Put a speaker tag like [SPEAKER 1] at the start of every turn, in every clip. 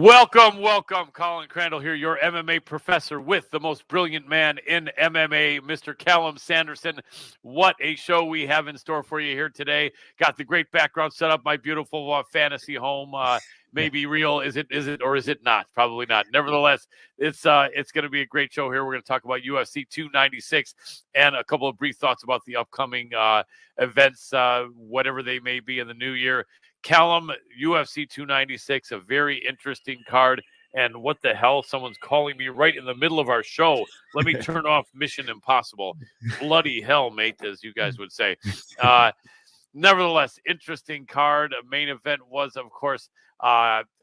[SPEAKER 1] Welcome. Colin Crandall here, your MMA professor with the most brilliant man in MMA, Mr. Callum Sanderson. What a show we have in store for you here today. Got the great background set up, my beautiful fantasy home. May be real. Is it, or is it not? Probably not. Nevertheless, it's going to be a great show here. We're going to talk about UFC 296 and a couple of brief thoughts about the upcoming events, whatever they may be in the new year. Callum, UFC 296, a very interesting card. And what the hell? Someone's calling me right in the middle of our show. Let me turn off Mission Impossible. Bloody hell, mate, as you guys would say. Nevertheless, interesting card. A main event was, of course,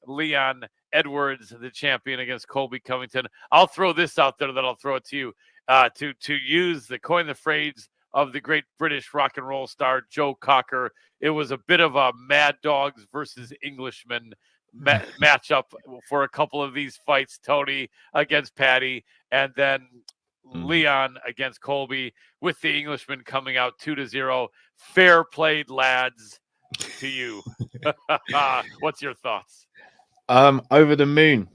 [SPEAKER 1] Leon Edwards, the champion, against Colby Covington. I'll throw this out there, then I'll throw it to you. To use the coin the phrase of the great British rock and roll star Joe Cocker, it was a bit of a Mad Dogs versus Englishmen matchup for a couple of these fights. Tony against Patty, and then Leon against Colby, with the Englishman coming out 2-0. Fair played, lads. To you. What's your thoughts?
[SPEAKER 2] Over the moon.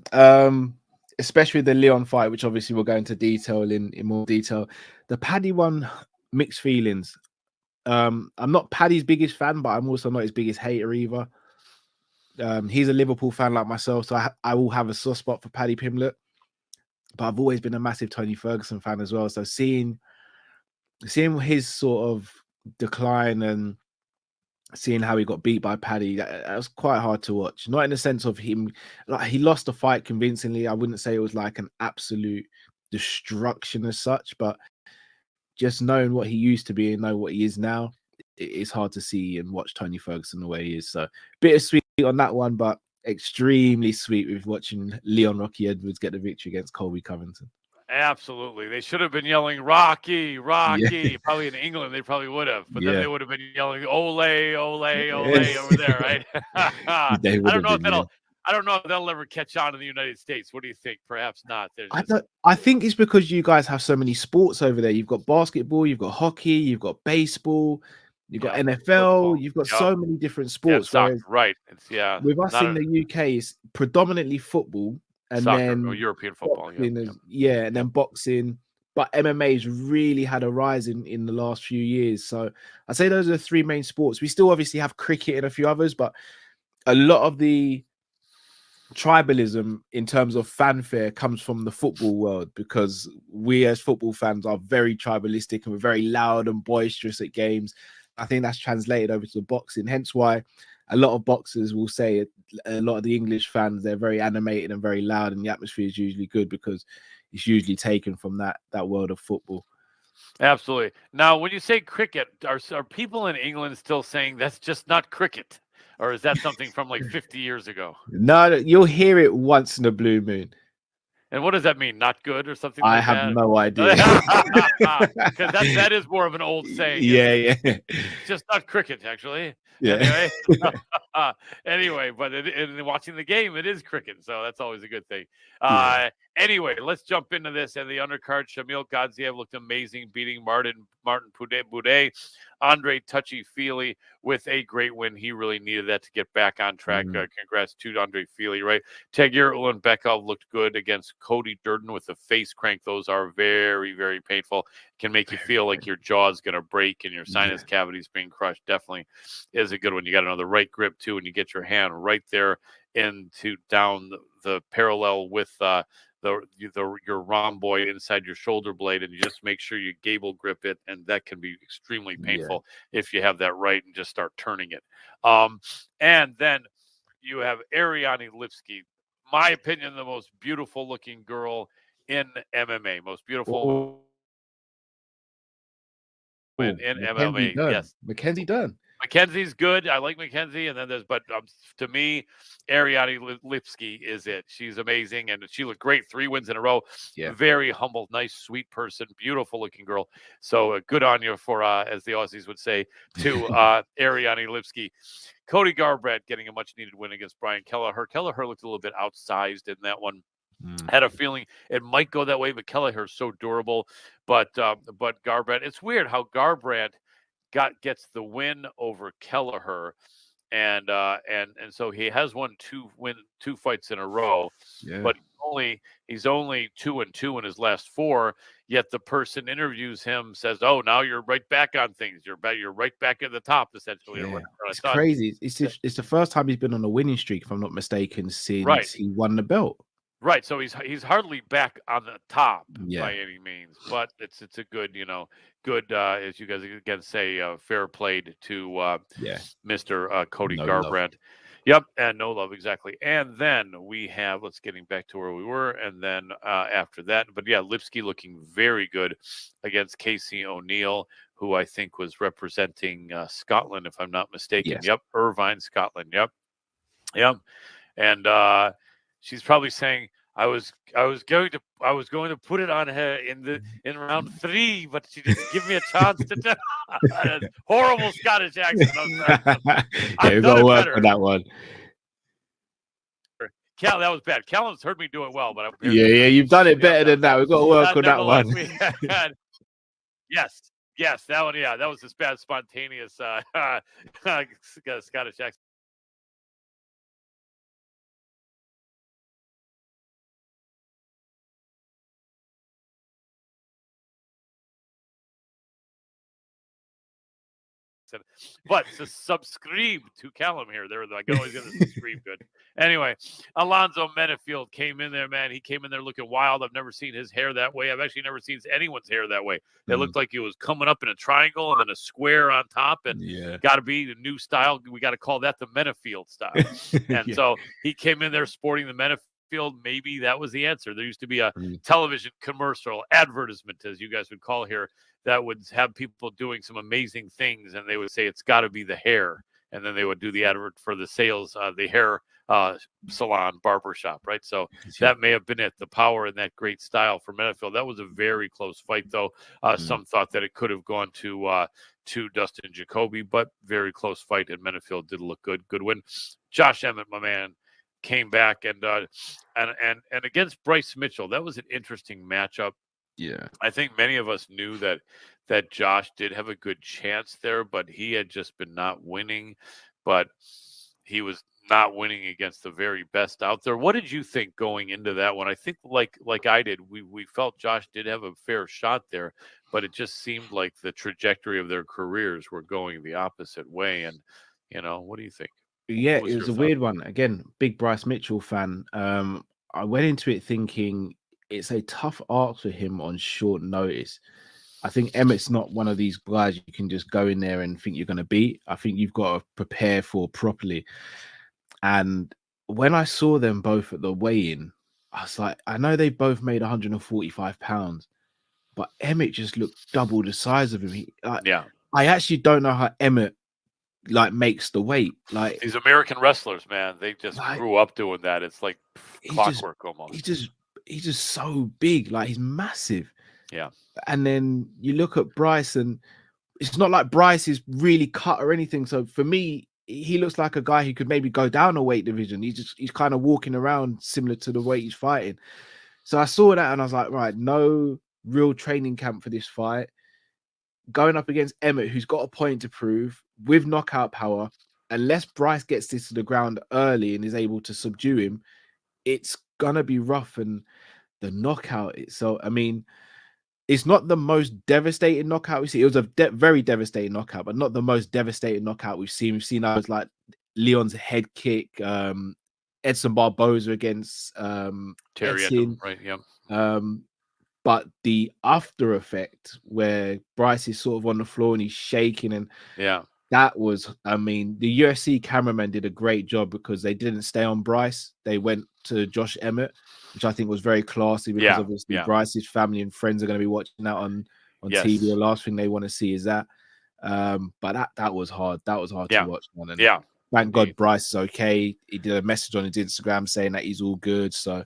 [SPEAKER 2] Especially the Leon fight, which obviously we'll go into detail in more detail. The Paddy one, mixed feelings. I'm not Paddy's biggest fan, but I'm also not his biggest hater either. He's a Liverpool fan like myself, so I will have a soft spot for Paddy Pimblett. But I've always been a massive Tony Ferguson fan as well. So seeing his sort of decline and seeing how he got beat by Paddy, that was quite hard to watch. Not in the sense of him, like he lost the fight convincingly. I wouldn't say it was like an absolute destruction as such, but just knowing what he used to be and know what he is now, it's hard to see and watch Tony Ferguson the way he is. So bittersweet on that one, but extremely sweet with watching Leon Rocky Edwards get the victory against Colby Covington.
[SPEAKER 1] Absolutely. They should have been yelling Rocky.
[SPEAKER 2] Yeah.
[SPEAKER 1] Probably in England they probably would have, but
[SPEAKER 2] Yeah.
[SPEAKER 1] then they would have been yelling Ole over there, right? I don't know if that'll ever catch on in the United States. What do you think? Perhaps not.
[SPEAKER 2] I think it's because you guys have so many sports over there. You've got basketball, you've got hockey, you've got baseball, you've got NFL, football. You've got so many different sports.
[SPEAKER 1] Soccer, right.
[SPEAKER 2] With us in the UK, it's predominantly football and
[SPEAKER 1] soccer,
[SPEAKER 2] then
[SPEAKER 1] European football.
[SPEAKER 2] And then boxing. But MMA's really had a rise in the last few years. So I'd say those are the three main sports. We still obviously have cricket and a few others, but a lot of the tribalism in terms of fanfare comes from the football world, because we as football fans are very tribalistic and we're very loud and boisterous at games. I think that's translated over to boxing, hence why a lot of boxers will say a lot of the English fans, they're very animated and very loud, and the atmosphere is usually good because it's usually taken from that world of football.
[SPEAKER 1] Absolutely. Now, when you say cricket, are people in England still saying that's just not cricket? Or is that something from like 50 years ago?
[SPEAKER 2] No, you'll hear it once in a blue moon.
[SPEAKER 1] And what does that mean? Not good or something
[SPEAKER 2] I
[SPEAKER 1] like that?
[SPEAKER 2] have no idea.
[SPEAKER 1] Because that is more of an old saying.
[SPEAKER 2] Yeah.
[SPEAKER 1] It's just not cricket, actually.
[SPEAKER 2] Yeah.
[SPEAKER 1] Anyway, but in watching the game, it is cricket, so that's always a good thing. Anyway, let's jump into this. And the undercard, Shamil Gadziev looked amazing, beating Martin Boudet. Andre Touchy-Feely with a great win. He really needed that to get back on track. Congrats to Andre Feely, right? Tagir Ulanbekov looked good against Cody Durden with the face crank. Those are very, very painful. Can make you feel like your jaw's going to break and your sinus cavities being crushed. Definitely is a good one. You got another right grip, too, and you get your hand right there down the parallel with your rhomboid inside your shoulder blade, and you just make sure you gable grip it, and that can be extremely painful if you have that right and just start turning it. And then you have Ariane Lipski, my opinion, the most beautiful looking girl in MMA, most beautiful in MMA. Yes,
[SPEAKER 2] Mackenzie Dern.
[SPEAKER 1] Mackenzie's good. I like Mackenzie, and then but to me, Ariane Lipski is it. She's amazing, and she looked great. 3 wins in a row.
[SPEAKER 2] Yeah.
[SPEAKER 1] Very humble, nice, sweet person, beautiful looking girl. So good on you for, as the Aussies would say, to Ariane Lipski. Cody Garbrandt getting a much-needed win against Brian Kelleher. Kelleher looked a little bit outsized in that one. Had a feeling it might go that way, but Kelleher's so durable. But Garbrandt, it's weird how Garbrandt gets the win over Kelleher, and so he has won two fights in a row,
[SPEAKER 2] Yeah.
[SPEAKER 1] but he's only 2-2 in his last four. Yet the person interviews him says, "Oh, now you're right back on things. You're right back at the top, essentially, or
[SPEAKER 2] Yeah.
[SPEAKER 1] whatever." I
[SPEAKER 2] It's
[SPEAKER 1] thought,
[SPEAKER 2] crazy. It's the first time he's been on a winning streak, if I'm not mistaken,
[SPEAKER 1] right,
[SPEAKER 2] since he won the belt.
[SPEAKER 1] right. So he's hardly back on the top
[SPEAKER 2] Yeah.
[SPEAKER 1] by any means, but it's a good, good, as you guys again say, fair played to
[SPEAKER 2] Yeah.
[SPEAKER 1] Mr. Cody
[SPEAKER 2] No love.
[SPEAKER 1] Garbrandt. Yep, and no love, exactly. And then we have, let's getting back to where we were, and then after that, but yeah, Lipsky looking very good against Casey O'Neill, who I think was representing Scotland, if I'm not mistaken.
[SPEAKER 2] Yes.
[SPEAKER 1] Yep, Irvine, Scotland. Yep, yep. And she's probably saying, I was going to put it on her in round 3, but she didn't give me a chance to do horrible Scottish accent.
[SPEAKER 2] Yeah, we've got to work on that one.
[SPEAKER 1] Cal, that was bad. Callum's heard me do it well, but
[SPEAKER 2] yeah, you've done it better than that. We've got to work on that one.
[SPEAKER 1] Yes, that one. Yeah, that was this bad, spontaneous Scottish accent. But to subscribe to Callum here, they're like always going to subscribe. Good. Anyway, Alonzo Menafield came in there, man. He came in there looking wild. I've never seen his hair that way. I've actually never seen anyone's hair that way. It looked like it was coming up in a triangle and then a square on top. And got to be the new style. We got to call that the Menafield style. And so he came in there sporting the Menafield. Maybe that was the answer. There used to be a television commercial advertisement, as you guys would call here, that would have people doing some amazing things, and they would say it's got to be the hair, and then they would do the advert for the sales, the hair salon, barbershop, right? So that may have been it, the power in that great style for Menafield. That was a very close fight, though. Some thought that it could have gone to Dustin Jacoby, but very close fight, and Menafield did look good. Good win. Josh Emmett, my man, came back and against Bryce Mitchell. That was an interesting matchup.
[SPEAKER 2] Yeah,
[SPEAKER 1] I think many of us knew that Josh did have a good chance there, but he had just been not winning. But he was not winning against the very best out there. What did you think going into that one? I think like I did, we felt Josh did have a fair shot there, but it just seemed like the trajectory of their careers were going the opposite way. And what do you think?
[SPEAKER 2] Yeah, it was a weird one. Again, big Bryce Mitchell fan. I went into it thinking it's a tough ask for him on short notice. I think Emmett's not one of these guys you can just go in there and think you're going to beat. I think you've got to prepare for properly. And when I saw them both at the weigh-in, I was like, I know they both made 145 pounds, but Emmett just looked double the size of him. I actually don't know how Emmett makes the weight. Like
[SPEAKER 1] these American wrestlers, man, they just grew up doing that. It's like clockwork almost.
[SPEAKER 2] He's just so big, like he's massive.
[SPEAKER 1] Yeah.
[SPEAKER 2] And then you look at Bryce, and it's not like Bryce is really cut or anything. So for me, he looks like a guy who could maybe go down a weight division. He's kind of walking around similar to the way he's fighting. So I saw that and I was like, right, no real training camp for this fight. Going up against Emmett, who's got a point to prove with knockout power, unless Bryce gets this to the ground early and is able to subdue him, it's gonna be rough. And the knockout itself, I mean, it's not the most devastating knockout we see. It was a very devastating knockout, but not the most devastating knockout we've seen. We've seen others like Leon's head kick, Edson Barboza against
[SPEAKER 1] Terry
[SPEAKER 2] Edson,
[SPEAKER 1] right? Yeah.
[SPEAKER 2] But the after effect where Bryce is sort of on the floor and he's shaking, and that was, I mean, the UFC cameraman did a great job because they didn't stay on Bryce. They went to Josh Emmett, which I think was very classy because obviously Bryce's family and friends are going to be watching that on TV. The last thing they want to see is that. But that was hard. That was hard to watch, man. And thank God Bryce is okay. He did a message on his Instagram saying that he's all good. So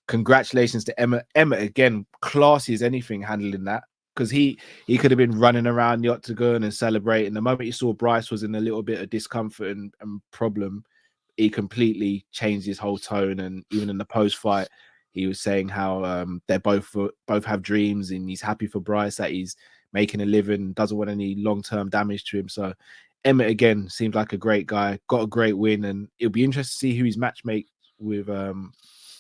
[SPEAKER 2] congratulations to Emmett. Emmett, again, classy as anything handling that, because he could have been running around the octagon and celebrating. The moment he saw Bryce was in a little bit of discomfort and problem, he completely changed his whole tone. And even in the post-fight, he was saying how they both have dreams, and he's happy for Bryce that he's making a living, doesn't want any long-term damage to him. So Emmett again seems like a great guy, got a great win, and it'll be interesting to see who his matchmate with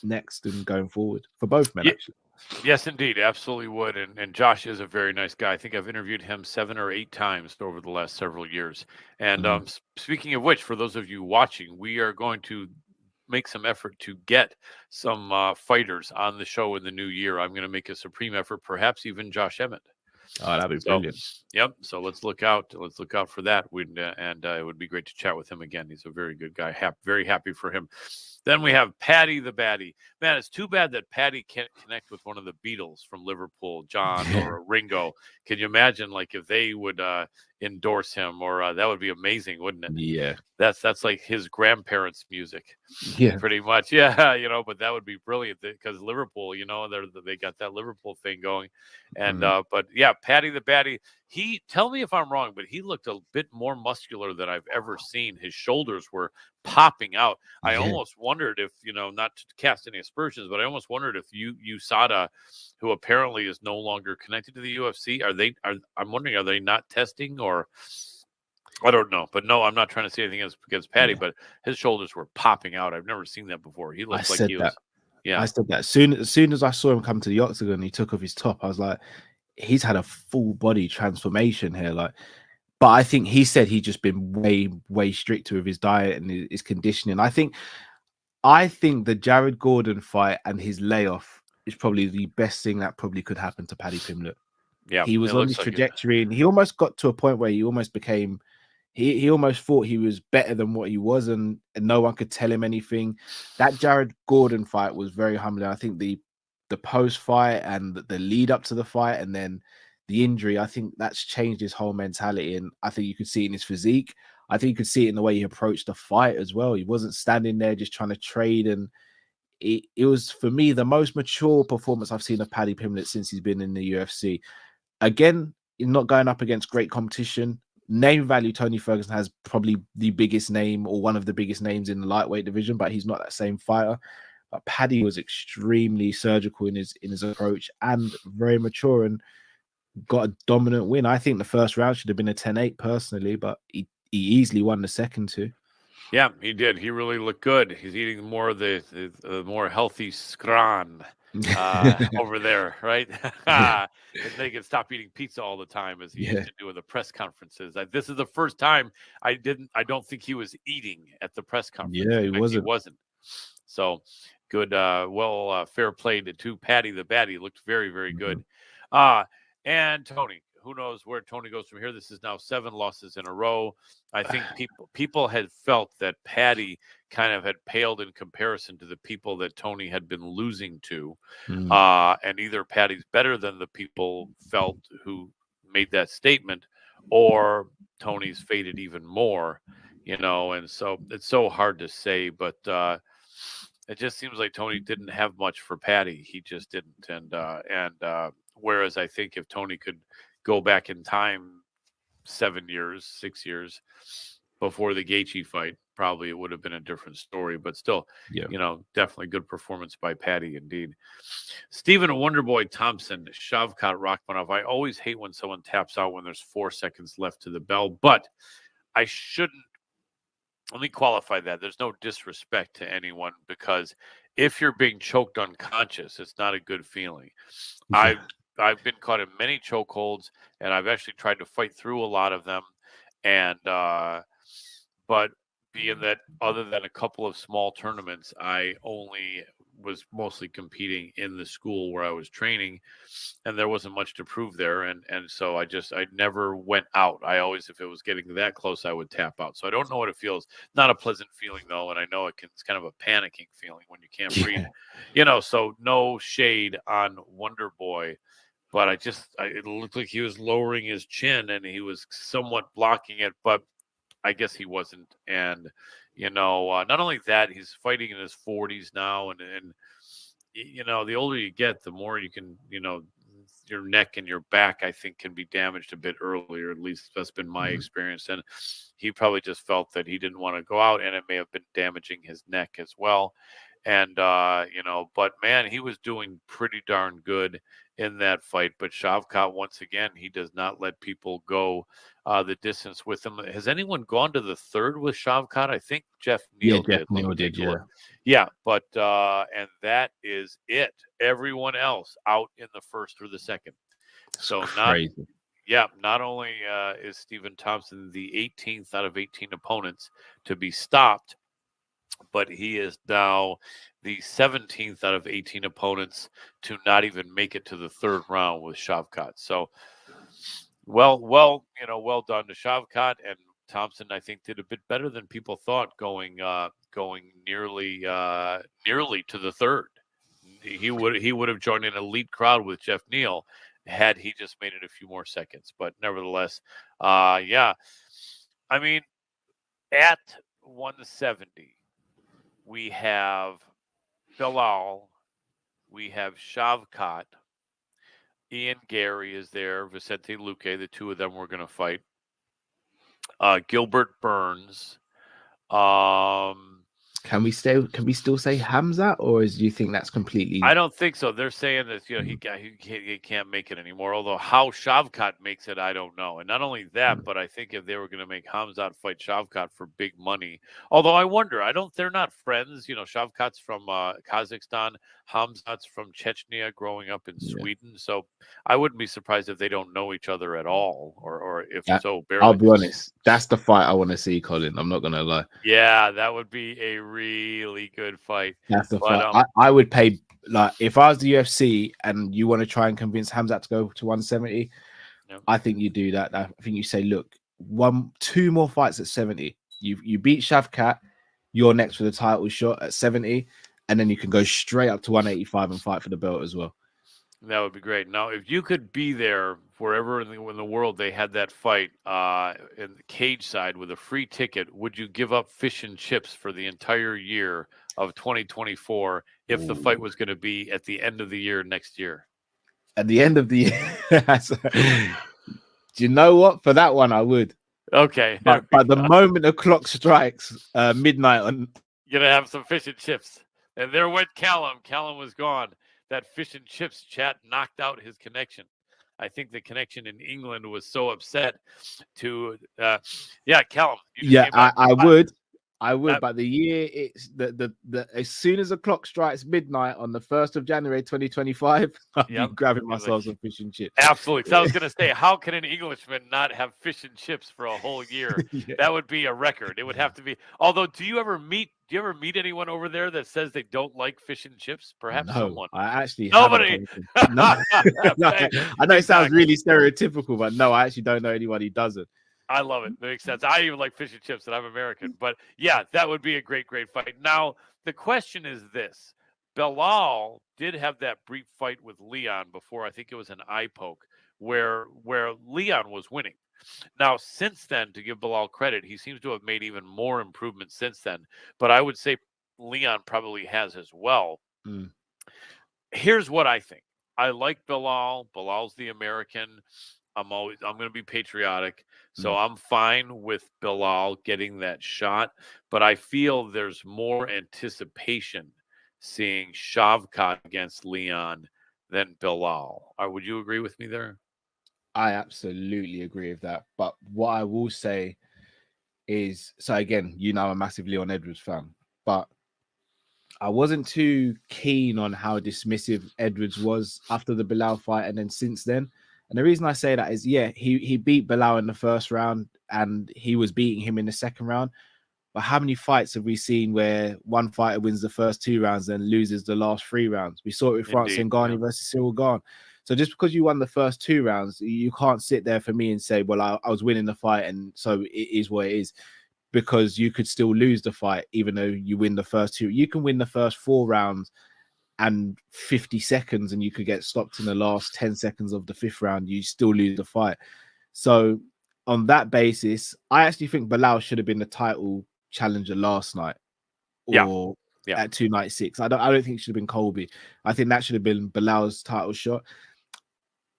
[SPEAKER 2] next and going forward for both men,
[SPEAKER 1] Yeah,
[SPEAKER 2] actually.
[SPEAKER 1] yes, indeed, absolutely would. And Josh is a very nice guy. I think I've interviewed him 7 or 8 times over the last several years. And
[SPEAKER 2] Mm.
[SPEAKER 1] speaking of which, for those of you watching, we are going to make some effort to get some fighters on the show in the new year. I'm going to make a supreme effort, perhaps even Josh Emmett.
[SPEAKER 2] Oh, that'd be
[SPEAKER 1] So,
[SPEAKER 2] brilliant.
[SPEAKER 1] yep. So let's look out. Let's look out for that. And it would be great to chat with him again. He's a very good guy. Very happy for him. Then we have Paddy the Baddy. Man, it's too bad that Paddy can't connect with one of the Beatles from Liverpool, John
[SPEAKER 2] Yeah.
[SPEAKER 1] or Ringo. Can you imagine, like, if they would endorse him, or that would be amazing, wouldn't it?
[SPEAKER 2] Yeah.
[SPEAKER 1] That's like his grandparents' music.
[SPEAKER 2] Yeah.
[SPEAKER 1] Pretty much, yeah, but that would be brilliant because Liverpool, they got that Liverpool thing going, and
[SPEAKER 2] Mm.
[SPEAKER 1] but yeah, Paddy the Baddy. He tell me if I'm wrong, but he looked a bit more muscular than I've ever seen. His shoulders were popping out. I
[SPEAKER 2] Yeah.
[SPEAKER 1] almost wondered if not to cast any aspersions, but I almost wondered if USADA, who apparently is no longer connected to the UFC, I'm wondering, are they not testing or? I don't know, but no, I'm not trying to say anything against Paddy,
[SPEAKER 2] Yeah.
[SPEAKER 1] but his shoulders were popping out. I've never seen that before. He
[SPEAKER 2] I
[SPEAKER 1] looked like
[SPEAKER 2] said
[SPEAKER 1] he
[SPEAKER 2] that.
[SPEAKER 1] was, yeah,
[SPEAKER 2] I said that as soon as I saw him come to the octagon, he took off his top. I was like, he's had a full body transformation here. Like, but I think he said he's just been way stricter with his diet and his conditioning. I think the Jared Gordon fight and his layoff is probably the best thing that probably could happen to Paddy Pimblett.
[SPEAKER 1] yeah.
[SPEAKER 2] He
[SPEAKER 1] It
[SPEAKER 2] was on
[SPEAKER 1] looks
[SPEAKER 2] this
[SPEAKER 1] like it.
[SPEAKER 2] trajectory, and he almost got to a point where he almost became. He almost thought he was better than what he was, and no one could tell him anything. That Jared Gordon fight was very humbling. I think the post fight and the lead up to the fight, and then the injury, I think that's changed his whole mentality, and I think you could see it in his physique. I think you could see it in the way he approached the fight as well. He wasn't standing there just trying to trade, and it was for me the most mature performance I've seen of Paddy Pimblett since he's been in the UFC. Again, he's not going up against great competition. Name value, Tony Ferguson has probably the biggest name or one of the biggest names in the lightweight division, but he's not that same fighter. But Paddy was extremely surgical in his approach and very mature and got a dominant win. I think the first round should have been a 10-8 personally, but he easily won the second two.
[SPEAKER 1] Yeah, he did. He really looked good. He's eating more of the more healthy scran over there, right?
[SPEAKER 2] Yeah,
[SPEAKER 1] And they can stop eating pizza all the time as he used
[SPEAKER 2] yeah,
[SPEAKER 1] to do at the press conferences. This is the first time I don't think he was eating at the press conference.
[SPEAKER 2] yeah.
[SPEAKER 1] In
[SPEAKER 2] He
[SPEAKER 1] fact, he
[SPEAKER 2] wasn't.
[SPEAKER 1] wasn't. So good, fair play to Paddy the Baddy. Looked very, very
[SPEAKER 2] Mhm.
[SPEAKER 1] good. And Tony, who knows where Tony goes from here? This is now 7 losses in a row. I think people had felt that Paddy kind of had paled in comparison to the people that Tony had been losing to.
[SPEAKER 2] Mm.
[SPEAKER 1] And either Paddy's better than the people felt who made that statement, or Tony's faded even more, and so it's so hard to say, but it just seems like Tony didn't have much for Paddy. He just didn't. And whereas I think if Tony could go back in time 7 years, 6 years before the Gaethje fight, probably it would have been a different story. But still,
[SPEAKER 2] Yeah.
[SPEAKER 1] definitely good performance by Paddy indeed. Stephen Wonderboy Thompson, Shavkat Rachmanov. I always hate when someone taps out when there's 4 seconds left to the bell, but I shouldn't. Let me qualify that. There's no disrespect to anyone, because if you're being choked unconscious, it's not a good feeling.
[SPEAKER 2] Yeah.
[SPEAKER 1] I've been caught in many chokeholds, and I've actually tried to fight through a lot of them. And but being that other than a couple of small tournaments, I only was mostly competing in the school where I was training, and there wasn't much to prove there. And so I never went out. I always, if it was getting that close, I would tap out. So I don't know what it feels. Not a pleasant feeling though, and I know it's kind of a panicking feeling when you can't breathe. So no shade on Wonder Boy, but it looked like he was lowering his chin and he was somewhat blocking it, but I guess he wasn't. And not only that, he's fighting in his 40s now, and the older you get, the more you can, your neck and your back, I think, can be damaged a bit earlier. At least that's been my experience. And he probably just felt that he didn't want to go out, and it may have been damaging his neck as well. And but man, he was doing pretty darn good. in that fight. But Shavkat, once again, he does not let people go the distance with him. Has anyone gone to the third with Shavkat? I think Jeff
[SPEAKER 2] Yeah,
[SPEAKER 1] Neal
[SPEAKER 2] Jeff
[SPEAKER 1] did. Let me
[SPEAKER 2] Neal did.
[SPEAKER 1] take a
[SPEAKER 2] Yeah,
[SPEAKER 1] look. Yeah, but and that is it. Everyone else out in the first or the second.
[SPEAKER 2] it's
[SPEAKER 1] So
[SPEAKER 2] crazy.
[SPEAKER 1] not only is Stephen Thompson the 18th out of 18 opponents to be stopped, but he is now the 17th out of 18 opponents to not even make it to the third round with Shavkat. So, well done to Shavkat, and Thompson. I think did a bit better than people thought, going nearly to the third. He would have joined an elite crowd with Jeff Neal had he just made it a few more seconds. But nevertheless, yeah, I mean, at 170. We have Bilal, we have Shavkat, Ian Gary is there, Vicente Luque, the two of them were going to fight. Gilbert Burns. Um,
[SPEAKER 2] Can we still say Hamza, or do you think that's completely?
[SPEAKER 1] I don't think so. They're saying that he can't make it anymore. Although how Shavkat makes it, I don't know. And not only that, but I think if they were going to make Hamzat fight Shavkat for big money, although I wonder, they're not friends. Shavkat's from Kazakhstan, Hamzat's from Chechnya, growing up in Sweden. So I wouldn't be surprised if they don't know each other at all, or if so, barely.
[SPEAKER 2] I'll be honest. That's the fight I want to see, Colin. I'm not gonna lie.
[SPEAKER 1] Yeah, that would be a really good fight.
[SPEAKER 2] That's the fight. I would pay, like, if I was the UFC and you want to try and convince Hamzat to go to 170, I think you do that. I think you say, look, 2 more fights at 70. You beat Shavkat, you're next for the title shot at 70, and then you can go straight up to 185 and fight for the belt as well.
[SPEAKER 1] That would be great. Now, if you could be there wherever in the world they had that fight in the cage side with a free ticket, would you give up fish and chips for the entire year of 2024 if the fight was going to be at the end of the year next year?
[SPEAKER 2] At the end of the year, do you know what? For that one, I would.
[SPEAKER 1] Okay.
[SPEAKER 2] But the moment the clock strikes midnight,
[SPEAKER 1] you're gonna have some fish and chips. And there went Callum. Callum was gone. That fish and chips chat knocked out his connection. I think the connection in England was so upset to Callum.
[SPEAKER 2] I would, but the year it's the as soon as the clock strikes midnight on the 1st of January 2025, I'll be grabbing myself some fish and chips.
[SPEAKER 1] Absolutely. So I was gonna say, how can an Englishman not have fish and chips for a whole year? That would be a record. It would have to be. Although, do you ever meet anyone over there that says they don't like fish and chips? Perhaps someone.
[SPEAKER 2] I actually
[SPEAKER 1] nobody.
[SPEAKER 2] No. I know it sounds really stereotypical, but no, I actually don't know anyone who doesn't.
[SPEAKER 1] I love it. That makes sense. I even like fish and chips, and I'm American. But yeah, that would be a great fight. Now, the question is this. Bilal did have that brief fight with Leon before. I think it was an eye poke where Leon was winning. Now, since then, to give Bilal credit, he seems to have made even more improvements since then. But I would say Leon probably has as well. Here's what I think. I like Bilal. Bilal's the American. I'm going to be patriotic. So I'm fine with Bilal getting that shot, but I feel there's more anticipation seeing Shavkat against Leon than Bilal. Would you agree with me there?
[SPEAKER 2] I absolutely agree with that. But what I will say is, so again, I'm a massive Leon Edwards fan, but I wasn't too keen on how dismissive Edwards was after the Bilal fight, and then since then. And the reason I say that is, he beat Bilal in the first round and he was beating him in the second round. But how many fights have we seen where one fighter wins the first 2 rounds and loses the last 3 rounds? We saw it with Francis Ngannou versus Cyril Gane. So just because you won the first 2 rounds, you can't sit there for me and say, well, I was winning the fight and so it is what it is. Because you could still lose the fight even though you win the first 2. You can win the first 4 rounds and 50 seconds and you could get stopped in the last 10 seconds of the 5th round, you still lose the fight. So on that basis, I actually think Bilal should have been the title challenger last night or at 296. I don't think it should have been Colby. I think that should have been Bilal's title shot.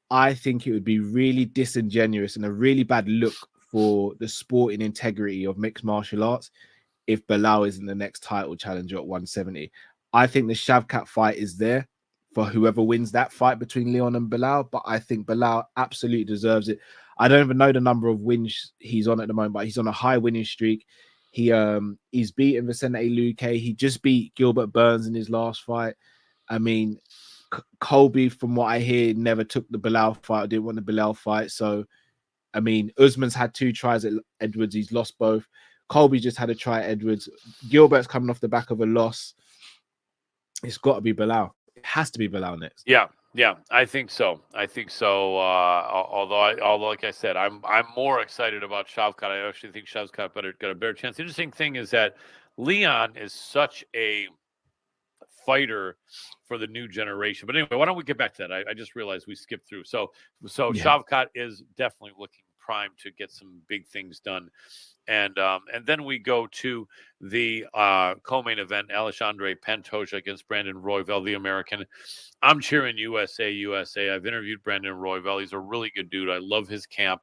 [SPEAKER 2] I think it would be really disingenuous and a really bad look for the sporting integrity of mixed martial arts if Bilal isn't the next title challenger at 170. I think the Shavkat fight is there for whoever wins that fight between Leon and Bilal, but I think Bilal absolutely deserves it. I don't even know the number of wins he's on at the moment, but he's on a high winning streak. He's beaten Vicente Luque. He just beat Gilbert Burns in his last fight. I mean, Colby, from what I hear, never took the Bilal fight. I didn't want the Bilal fight. So, I mean, Usman's had 2 tries at Edwards. He's lost both. Colby just had a try at Edwards. Gilbert's coming off the back of a loss. It's got to be Bilal. It has to be Bilal next.
[SPEAKER 1] Yeah, I think so. Although, like I said, I'm more excited about Shavkat. I actually think Shavkat got a better chance. The interesting thing is that Leon is such a fighter for the new generation. But anyway, why don't we get back to that? I just realized we skipped through. So Shavkat is definitely looking primed to get some big things done. And then we go to the co-main event, Alexandre Pantoja against Brandon Royval, the American. I'm cheering USA. I've interviewed Brandon Royval. He's a really good dude. I love his camp,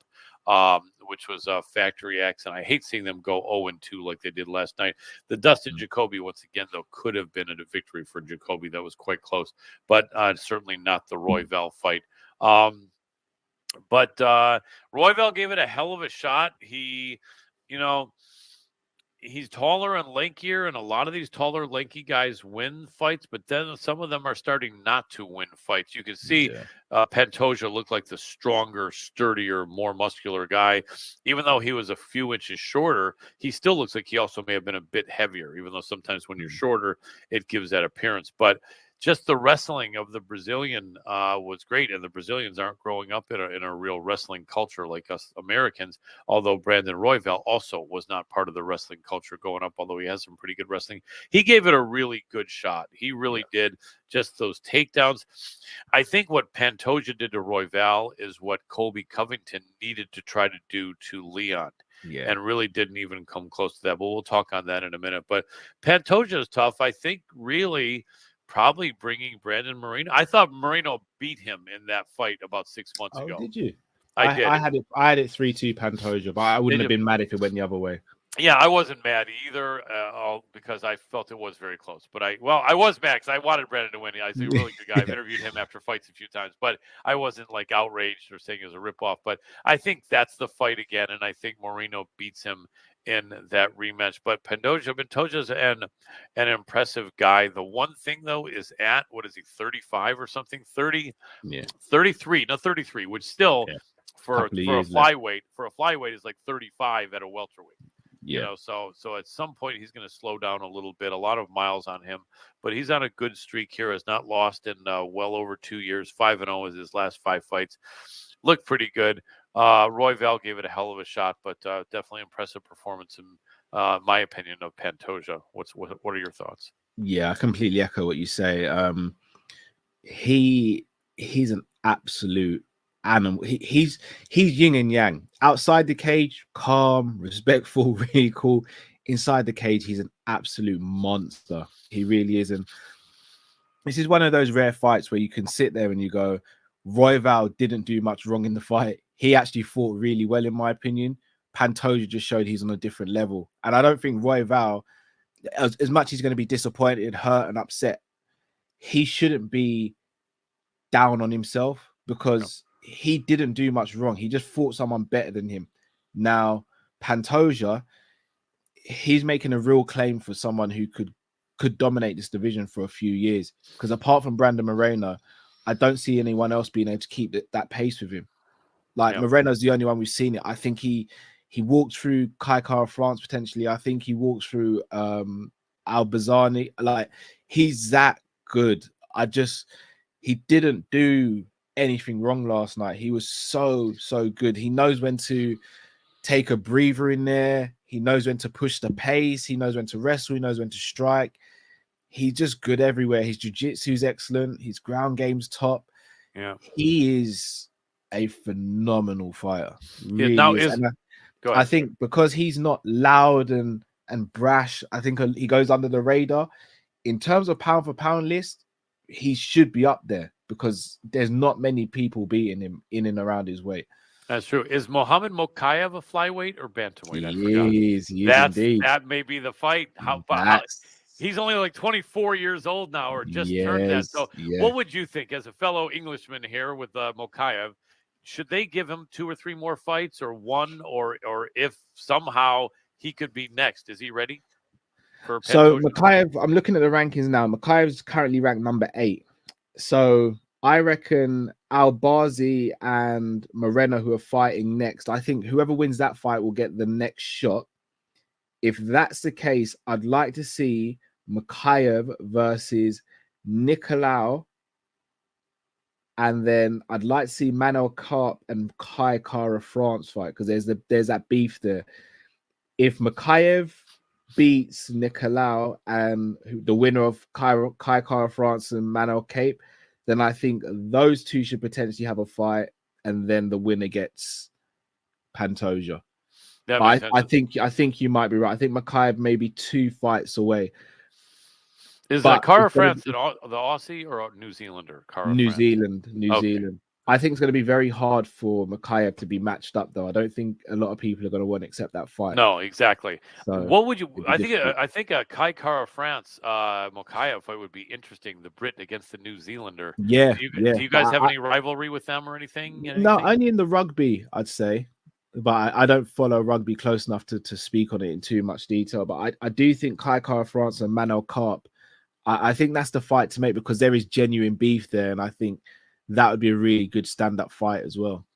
[SPEAKER 1] which was Factory X, and I hate seeing them go 0-2 like they did last night. The Dustin Jacoby, once again, though, could have been a victory for Jacoby. That was quite close, but certainly not the Royval fight. But Royval gave it a hell of a shot. He's taller and lankier, and a lot of these taller, lanky guys win fights, but then some of them are starting not to win fights. You can see Pantoja looked like the stronger, sturdier, more muscular guy. Even though he was a few inches shorter, he still looks like he also may have been a bit heavier, even though sometimes when you're shorter, it gives that appearance. But just the wrestling of the Brazilian was great, and the Brazilians aren't growing up in a real wrestling culture like us Americans, although Brandon Royval also was not part of the wrestling culture growing up, although he has some pretty good wrestling. He gave it a really good shot. He really did. Just those takedowns. I think what Pantoja did to Royval is what Colby Covington needed to try to do to Leon. And really didn't even come close to that. But we'll talk on that in a minute. But Pantoja is tough. I think really probably bringing Brandon Moreno. I thought Moreno beat him in that fight about 6 months ago.
[SPEAKER 2] Did you?
[SPEAKER 1] I did.
[SPEAKER 2] I had it 3-2 Pantoja, but I wouldn't have been mad if it went the other way.
[SPEAKER 1] Yeah, I wasn't mad either because I felt it was very close. But I was mad because I wanted Brandon to win. He's a really good guy. I've interviewed him after fights a few times, but I wasn't like outraged or saying it was a ripoff. But I think that's the fight again, and I think Moreno beats him in that rematch. But Pantoja's an impressive guy. The one thing though is at what is he, 35 or something? 30, 33, no 33, which still for a flyweight is like 35 at a welterweight. So at some point he's going to slow down a little bit. A lot of miles on him, but he's on a good streak here. Has not lost in well over 2 years. 5-0 is his last 5 fights. Looked pretty good. Royval gave it a hell of a shot, but definitely impressive performance in my opinion of Pantoja. What are your thoughts?
[SPEAKER 2] Yeah, I completely echo what you say. He's an absolute animal. He's yin and yang. Outside the cage, calm, respectful, really cool. Inside the cage, he's an absolute monster. He really is. And this is one of those rare fights where you can sit there and you go, Royval didn't do much wrong in the fight. He actually fought really well, in my opinion. Pantoja just showed he's on a different level. And I don't think Royval, as much as he's going to be disappointed, hurt, and upset, he shouldn't be down on himself because he didn't do much wrong. He just fought someone better than him. Now, Pantoja, he's making a real claim for someone who could dominate this division for a few years. Because apart from Brandon Moreno, I don't see anyone else being able to keep that pace with him. Like Moreno's the only one we've seen it. I think he walked through Kai Kara France potentially. I think he walked through Al-Bazani. Like, he's that good. He didn't do anything wrong last night. He was so good. He knows when to take a breather in there. He knows when to push the pace. He knows when to wrestle. He knows when to strike. He's just good everywhere. His jiu-jitsu is excellent. His ground game's top. Yeah, he is a phenomenal fighter. Really I think because he's not loud and brash, I think he goes under the radar. In terms of pound for pound list, he should be up there because there's not many people beating him in and around his weight.
[SPEAKER 1] That's true. Is Mohammed Mokaev a flyweight or bantamweight?
[SPEAKER 2] He is indeed.
[SPEAKER 1] That may be the fight. He's only like 24 years old now, or just turned that.
[SPEAKER 2] Yes,
[SPEAKER 1] So,
[SPEAKER 2] yeah.
[SPEAKER 1] what would you think, as a fellow Englishman here with Mokaev? Should they give him 2 or 3 more fights, or one, or if somehow he could be next? Is he ready for
[SPEAKER 2] So
[SPEAKER 1] Pantoja?
[SPEAKER 2] Makayev, I'm looking at the rankings now. Makayev's currently ranked number 8. So I reckon Albazi and Moreno, who are fighting next, I think whoever wins that fight will get the next shot. If that's the case, I'd like to see Makayev versus Nicolau, and then I'd like to see Manuel Karp and Kai Kara France fight, because there's that beef there. If Makayev beats Nicolau and the winner of Kai Kara France and Manuel Cape, then I think those two should potentially have a fight, and then the winner gets Pantoja.
[SPEAKER 1] That makes sense.
[SPEAKER 2] I think you might be right. I think Makayev may be 2 fights away.
[SPEAKER 1] Is Kara France the Aussie or a New Zealander?
[SPEAKER 2] New Zealand. I think it's going to be very hard for Makayev to be matched up, though. I don't think a lot of people are going to want to accept that fight.
[SPEAKER 1] No, exactly.
[SPEAKER 2] So
[SPEAKER 1] what would you? I think a Kai Kara France Mokaev fight would be interesting. The Brit against the New Zealander.
[SPEAKER 2] Yeah,
[SPEAKER 1] Do you guys have any rivalry with them or anything?
[SPEAKER 2] No, only in the rugby, I'd say. But I don't follow rugby close enough to speak on it in too much detail. But I do think Kai Kara France and Manuel Karp, I think that's the fight to make, because there is genuine beef there, and I think that would be a really good stand-up fight as well.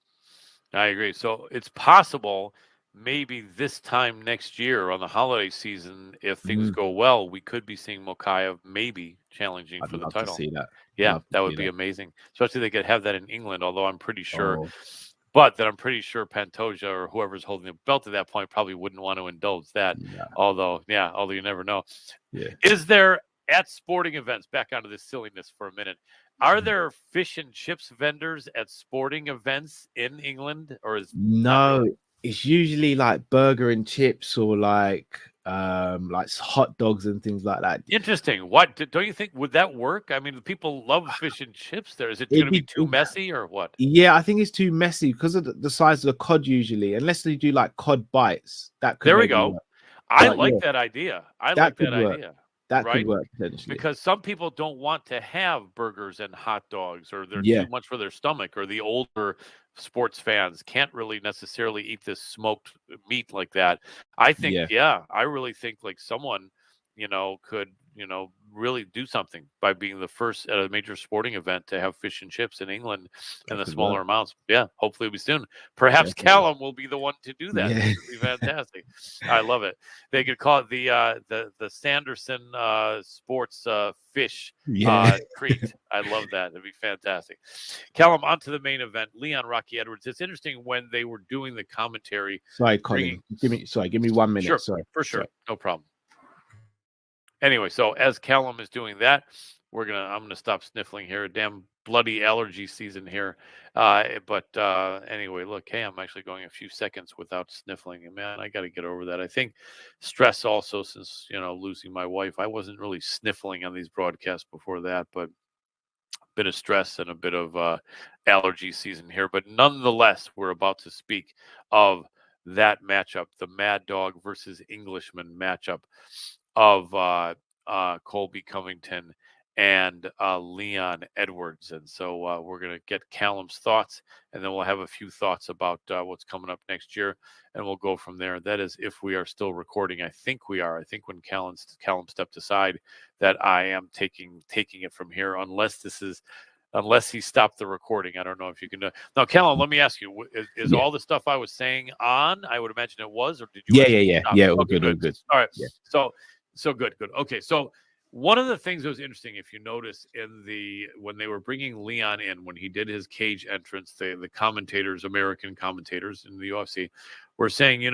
[SPEAKER 1] I agree. So it's possible maybe this time next year on the holiday season, if things go well, we could be seeing Mokaev maybe challenging for the title.
[SPEAKER 2] To see that.
[SPEAKER 1] Yeah, that would be amazing. Especially they could have that in England, although I'm pretty sure.
[SPEAKER 2] Oh.
[SPEAKER 1] But then I'm pretty sure Pantoja or whoever's holding the belt at that point probably wouldn't want to indulge that.
[SPEAKER 2] Yeah.
[SPEAKER 1] Although you never know.
[SPEAKER 2] Yeah.
[SPEAKER 1] Is there, at sporting events, back onto this silliness for a minute, are there fish and chips vendors at sporting events in England, or is
[SPEAKER 2] no? Really? It's usually like burger and chips, or like hot dogs and things like that.
[SPEAKER 1] Interesting. What don't you think? Would that work? I mean, people love fish and chips there. Is it going to be too messy, or what?
[SPEAKER 2] Yeah, I think it's too messy because of the size of the cod usually, unless they do like cod bites. That could
[SPEAKER 1] there we go.
[SPEAKER 2] Work.
[SPEAKER 1] I like that idea.
[SPEAKER 2] That could work potentially.
[SPEAKER 1] Because some people don't want to have burgers and hot dogs, or they're too much for their stomach, or the older sports fans can't really necessarily eat this smoked meat like that. I think, I really think like someone, could, really do something by being the first at a major sporting event to have fish and chips in England in the smaller amounts. Yeah, hopefully it'll be soon. Perhaps Callum will be the one to do that. It would be fantastic. I love it. They could call it the Sanderson Sports Fish treat. I love that. It'd be fantastic. Callum, on to the main event. Leon Rocky Edwards. It's interesting when they were doing the commentary.
[SPEAKER 2] Sorry, Colin. Give me 1 minute.
[SPEAKER 1] Sure,
[SPEAKER 2] sorry.
[SPEAKER 1] For sure. Sorry. No problem. Anyway, so as Callum is doing that, I'm gonna stop sniffling here. Damn bloody allergy season here. Anyway, look, hey, I'm actually going a few seconds without sniffling, and man, I got to get over that. I think stress also, since losing my wife, I wasn't really sniffling on these broadcasts before that, but a bit of stress and a bit of allergy season here. But nonetheless, we're about to speak of that matchup, the Mad Dog versus Englishman matchup of Colby Covington and Leon Edwards. And so we're going to get Callum's thoughts, and then we'll have a few thoughts about what's coming up next year, and we'll go from there. That is if we are still recording. I think we are. I think when Callum stepped aside, that I am taking it from here, unless he stopped the recording. I don't know if you can. Now, Callum, let me ask you: is all the stuff I was saying on? I would imagine it was, or did you?
[SPEAKER 2] Yeah. All good.
[SPEAKER 1] All right.
[SPEAKER 2] Yeah.
[SPEAKER 1] So good. Okay. So one of the things that was interesting, if you notice, when they were bringing Leon in, when he did his cage entrance, the commentators, American commentators in the UFC, were saying,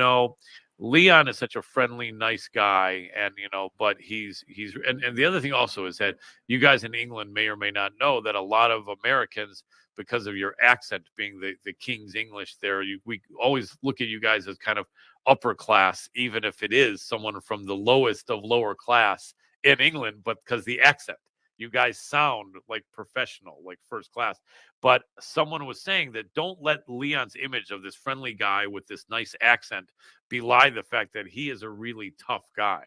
[SPEAKER 1] Leon is such a friendly, nice guy, and but he's and the other thing also is that you guys in England may or may not know that a lot of Americans, because of your accent being the King's English there, we always look at you guys as kind of upper class, even if it is someone from the lowest of lower class in England, but because the accent, you guys sound like professional, like first class. But someone was saying that don't let Leon's image of this friendly guy with this nice accent belie the fact that he is a really tough guy.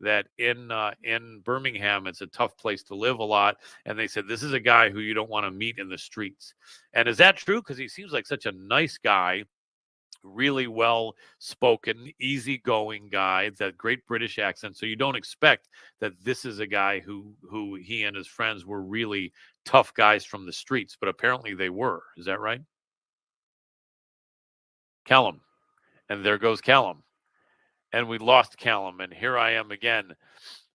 [SPEAKER 1] that in Birmingham it's a tough place to live a lot, and they said this is a guy who you don't want to meet in the streets. And is that true? Because he seems like such a nice guy, really well spoken, easygoing guy, that great British accent. So you don't expect that this is a guy who he and his friends were really tough guys from the streets, but apparently they were. Is that right? Callum. And there goes Callum. And we lost Callum. And here I am again,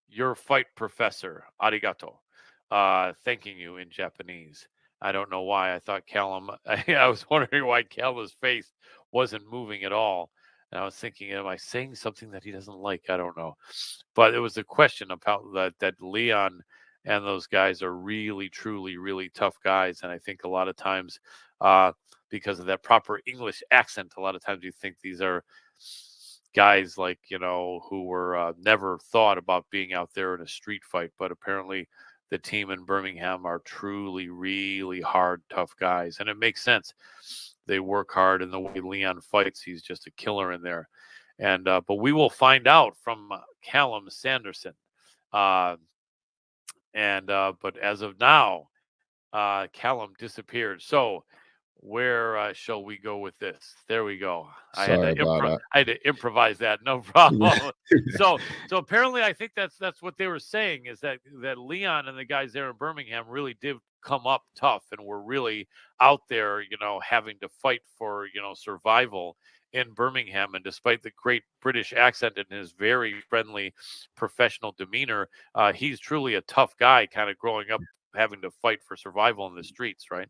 [SPEAKER 1] your fight professor, arigato, thanking you in Japanese. I don't know why. I thought Callum, I was wondering why Callum's face wasn't moving at all. And I was thinking, am I saying something that he doesn't like? I don't know. But it was a question about that Leon and those guys are really, truly, really tough guys. And I think a lot of times, because of that proper English accent, a lot of times you think these are guys like, who were never thought about being out there in a street fight. But apparently the team in Birmingham are truly, really hard, tough guys. And it makes sense. They work hard, and the way Leon fights, he's just a killer in there. And but we will find out from Callum Sanderson. But as of now, Callum disappeared. So where shall we go with this? There we go. I had to improvise that. No problem. so apparently, I think that's what they were saying, is that Leon and the guys there in Birmingham really did come up tough and were really out there, having to fight for survival in Birmingham. And despite the great British accent and his very friendly professional demeanor, he's truly a tough guy, kind of growing up having to fight for survival in the streets, right?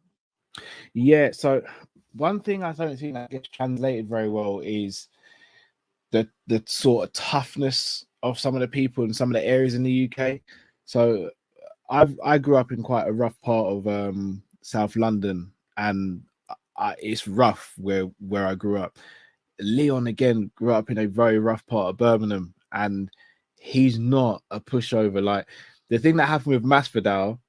[SPEAKER 2] Yeah, so one thing I don't think that gets translated very well is the sort of toughness of some of the people in some of the areas in the UK. So I grew up in quite a rough part of South London, and it's rough where I grew up. Leon again grew up in a very rough part of Birmingham, and he's not a pushover. Like the thing that happened with Masvidal,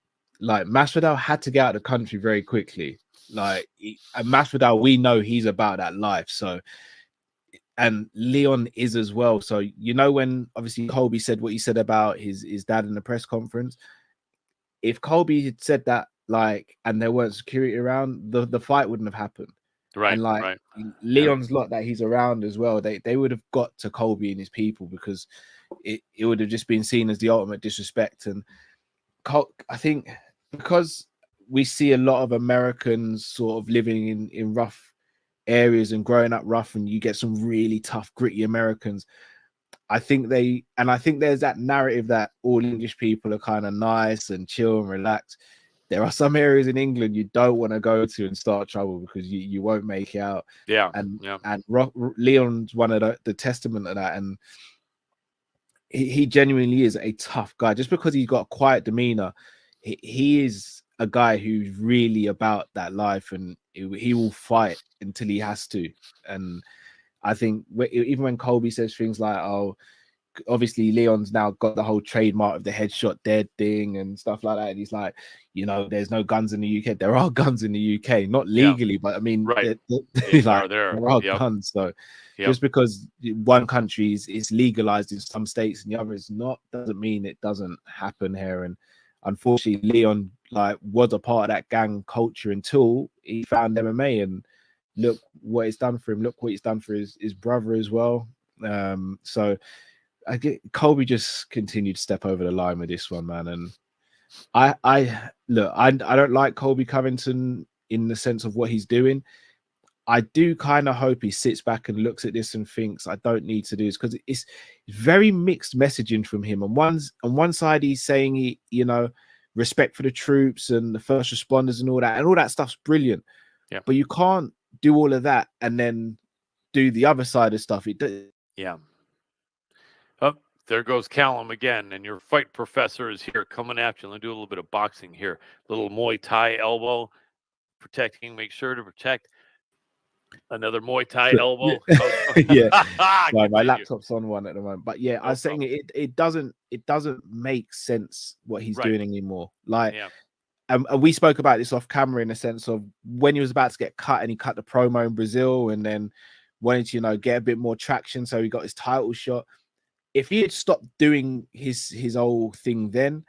[SPEAKER 2] like Masvidal had to get out of the country very quickly. Like Masvidal, we know he's about that life. So, and Leon is as well. So when obviously Colby said what he said about his dad in the press conference, if Colby had said that, like, and there weren't security around, the fight wouldn't have happened.
[SPEAKER 1] Right.
[SPEAKER 2] And like
[SPEAKER 1] right.
[SPEAKER 2] Leon's lot that he's around as well, they would have got to Colby and his people, because it would have just been seen as the ultimate disrespect. And I think because we see a lot of Americans sort of living in rough areas and growing up rough, and you get some really tough, gritty Americans. I think there's that narrative that all English people are kind of nice and chill and relaxed. There are some areas in England you don't want to go to and start trouble, because you won't make it out.
[SPEAKER 1] Yeah.
[SPEAKER 2] And Leon's one of the testament of that. And he genuinely is a tough guy. Just because he's got a quiet demeanor, he is a guy who's really about that life, and he will fight until he has to. And I think even when Colby says things like, "Oh, obviously Leon's now got the whole trademark of the headshot dead thing and stuff like that," and he's like, there's no guns in the UK. There are guns in the UK, not legally, but I mean,
[SPEAKER 1] right.
[SPEAKER 2] there are guns. So just because one country is legalized in some states and the other is not, doesn't mean it doesn't happen here. And unfortunately, Leon was a part of that gang culture until he found MMA, and look what it's done for him. Look what he's done for his brother as well. So I get Colby just continued to step over the line with this one, man. And I don't like Colby Covington in the sense of what he's doing. I do kind of hope he sits back and looks at this and thinks, I don't need to do this, because it's very mixed messaging from him. On one side, he's saying respect for the troops and the first responders and all that stuff's brilliant.
[SPEAKER 1] Yeah.
[SPEAKER 2] But you can't do all of that and then do the other side of stuff.
[SPEAKER 1] Yeah. Oh, there goes Callum again, and your fight professor is here coming after you. Let's do a little bit of boxing here. Little Muay Thai elbow, protecting. Make sure to protect. Another Muay Thai elbow.
[SPEAKER 2] Yeah. My laptop's on one at the moment, but yeah, I was saying it doesn't make sense what he's doing anymore. And we spoke about this off camera in the sense of when he was about to get cut, and he cut the promo in Brazil, and then wanted to get a bit more traction, so he got his title shot. if he had stopped doing his whole thing then,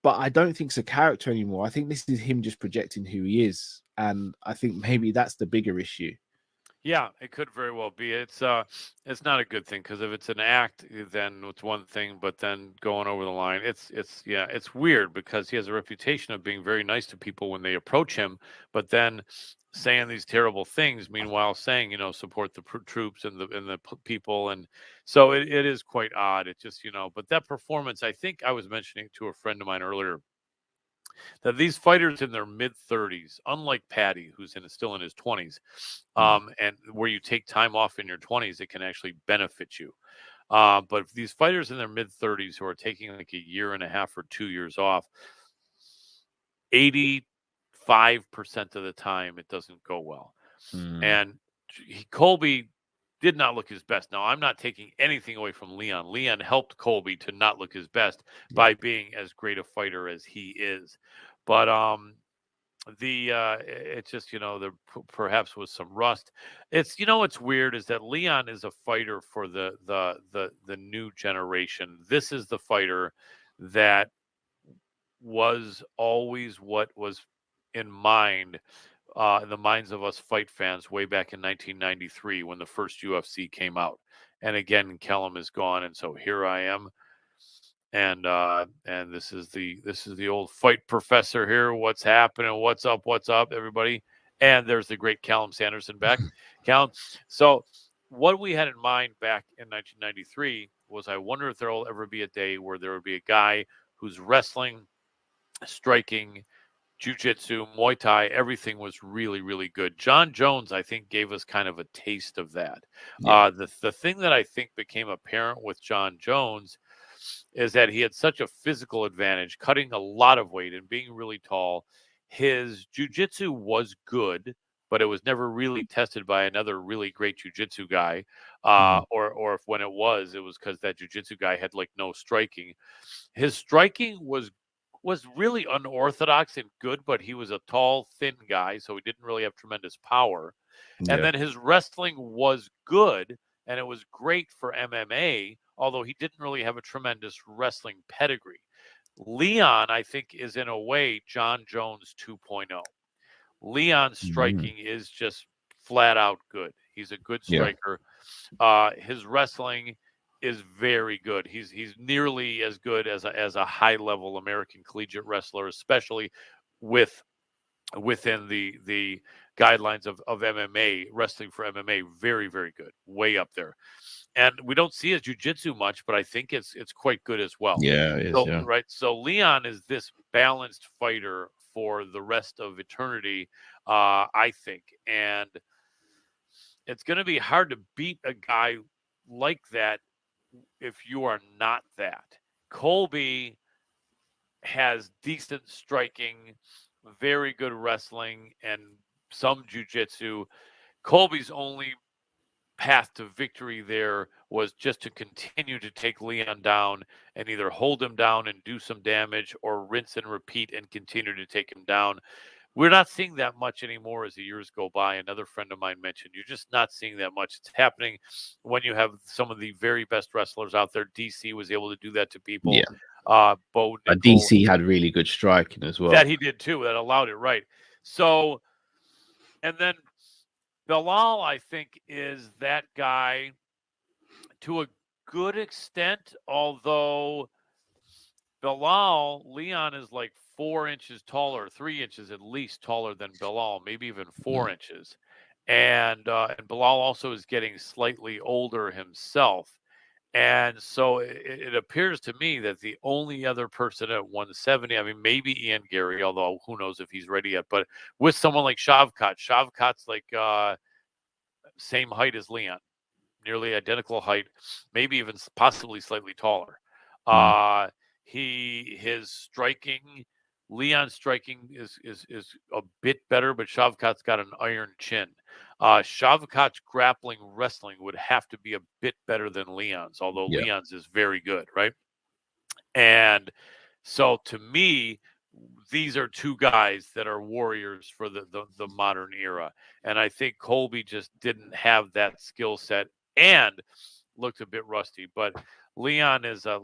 [SPEAKER 2] but I don't think it's a character anymore. I think this is him just projecting who he is, and I think maybe that's the bigger issue.
[SPEAKER 1] Yeah, it could very well be. It's not a good thing because if it's an act, then it's one thing, but then going over the line, yeah, it's weird because he has a reputation of being very nice to people when they approach him, but then saying these terrible things. Meanwhile, saying support the troops and the people, and so it is quite odd. It just but that performance, I think I was mentioning to a friend of mine earlier that these fighters in their mid 30s, unlike Patty, who's still in his 20s, and where you take time off in your 20s, it can actually benefit you. But these fighters in their mid 30s who are taking like a year and a half or 2 years off, 85% of the time it doesn't go well. And Colby did not look his best. Now, I'm not taking anything away from Leon. Leon helped Colby to not look his best by being as great a fighter as he is. But it's just there perhaps was some rust. It's what's weird is that Leon is a fighter for the new generation. This is the fighter that was always what was in mind in the minds of us fight fans way back in 1993 when the first UFC came out. And again, Kellum is gone, and so here I am. And this is the old fight professor here. What's happening? What's up, everybody? And there's the great Callum Sanderson back. Callum. So what we had in mind back in 1993 was I wonder if there will ever be a day where there would be a guy who's wrestling, striking, jiu-jitsu, Muay Thai, everything was really, really good. John Jones, I think, gave us kind of a taste of that. The thing that I think became apparent with John Jones is that he had such a physical advantage, cutting a lot of weight and being really tall. His jiu-jitsu was good, but it was never really tested by another really great jiu-jitsu guy. Or if when it was because that jiu-jitsu guy had like no striking. His striking was really unorthodox and good, but he was a tall, thin guy, so he didn't really have tremendous power. And then his wrestling was good, and it was great for MMA, although he didn't really have a tremendous wrestling pedigree. Leon, I think, is in a way John Jones 2.0. Leon's striking is just flat out good. He's a good striker. His wrestling is very good. He's nearly as good as a high level American collegiate wrestler, especially within the guidelines of MMA, wrestling for MMA. Very, very good, way up there. And we don't see his jiu-jitsu much, but I think it's quite good as well.
[SPEAKER 2] Yeah, it is.
[SPEAKER 1] Right. So Leon is this balanced fighter for the rest of eternity, I think, and it's going to be hard to beat a guy like that if you are not that. Colby has decent striking, very good wrestling, and some jiu-jitsu. Colby's only path to victory there was just to continue to take Leon down and either hold him down and do some damage or rinse and repeat and continue to take him down. We're not seeing that much anymore as the years go by. Another friend of mine mentioned you're just not seeing that much. It's happening when you have some of the very best wrestlers out there. DC was able to do that to people.
[SPEAKER 2] Yeah.
[SPEAKER 1] Bo Nickel,
[SPEAKER 2] DC had really good striking as well.
[SPEAKER 1] That he did too. That allowed it, right? So, and then Bilal, I think, is that guy to a good extent, although Leon is like 4 inches taller, 3 inches at least taller than Bilal, maybe even 4 inches. And Bilal also is getting slightly older himself. And so it appears to me that the only other person at 170, I mean, maybe Ian Gary, although who knows if he's ready yet, but with someone like Shavkat's like same height as Leon, nearly identical height, maybe even possibly slightly taller. His striking, Leon's striking is a bit better, but Shavkat's got an iron chin. Shavkat's grappling wrestling would have to be a bit better than Leon's, although Leon's is very good, right? And so to me, these are two guys that are warriors for the modern era. And I think Colby just didn't have that skill set. And looked a bit rusty. But Leon is a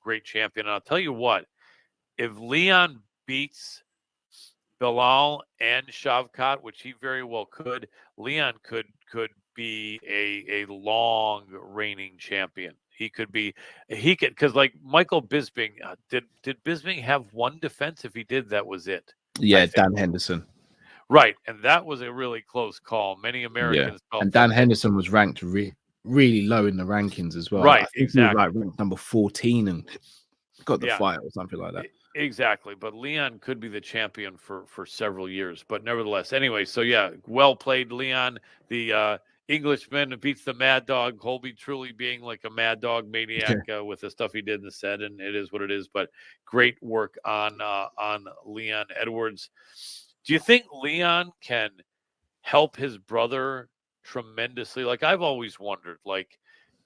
[SPEAKER 1] great champion. And I'll tell you what, if Leon beats Bilal and Shavkat, which he very well could, Leon could be a long reigning champion. He could because like Michael Bisping, did Bisping have one defense? If he did, that was it.
[SPEAKER 2] Yeah, Dan Henderson.
[SPEAKER 1] Right, and that was a really close call. Many Americans felt
[SPEAKER 2] and Dan Henderson was ranked really low in the rankings as well.
[SPEAKER 1] Right,
[SPEAKER 2] I think
[SPEAKER 1] exactly.
[SPEAKER 2] he was like ranked number 14 and got the fight or something like that.
[SPEAKER 1] Exactly, but Leon could be the champion for several years. But nevertheless, anyway, so yeah, well played, Leon. The Englishman beats the Mad Dog. Colby truly being like a Mad Dog maniac with the stuff he did in the set, and it is what it is. But great work on Leon Edwards. Do you think Leon can help his brother tremendously? Like I've always wondered, like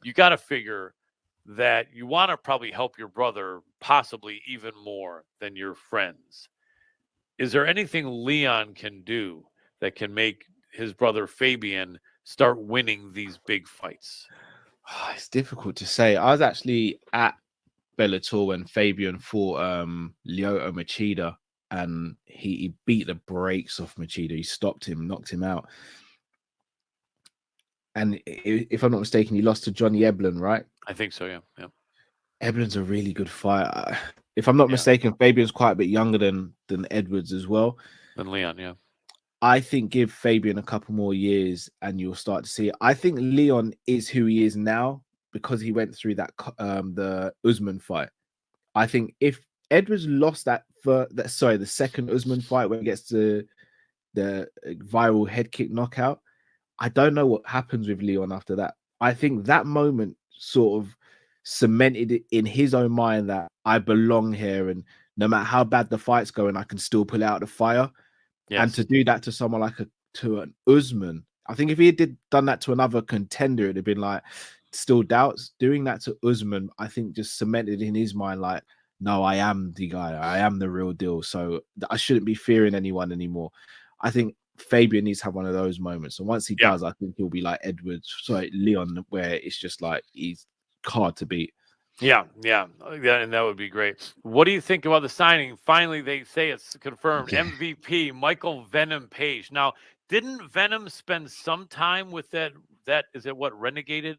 [SPEAKER 1] you got to figure that you want to probably help your brother possibly even more than your friends. Is there anything Leon can do that can make his brother Fabian start winning these big fights?
[SPEAKER 2] It's difficult to say. I was actually at Bellator when Fabian fought Lyoto Machida, and he beat the brakes off Machida. He stopped him, knocked him out. And if I'm not mistaken, he lost to Johnny Eblen, right?
[SPEAKER 1] I think so, yeah.
[SPEAKER 2] Eblen's a really good fighter. If I'm not mistaken, Fabian's quite a bit younger than Edwards as well.
[SPEAKER 1] Than Leon, yeah.
[SPEAKER 2] I think give Fabian a couple more years and you'll start to see it. I think Leon is who he is now because he went through that the Usman fight. I think if Edwards lost the second Usman fight where he gets the viral head kick knockout, I don't know what happens with Leon after that. I think that moment sort of cemented it in his own mind that I belong here, and no matter how bad the fight's going, I can still pull out the fire. Yes. And to do that to someone like an Usman, I think if he had done that to another contender, it'd have been like still doubts. Doing that to Usman, I think just cemented in his mind like, no, I am the guy. I am the real deal. So I shouldn't be fearing anyone anymore. I think Fabian needs to have one of those moments. And once he does, I think he'll be like Leon, where it's just like he's hard to beat.
[SPEAKER 1] Yeah, and that would be great. What do you think about the signing? Finally, they say it's confirmed. MVP Michael Venom Page. Now, didn't Venom spend some time with that is it what Renegade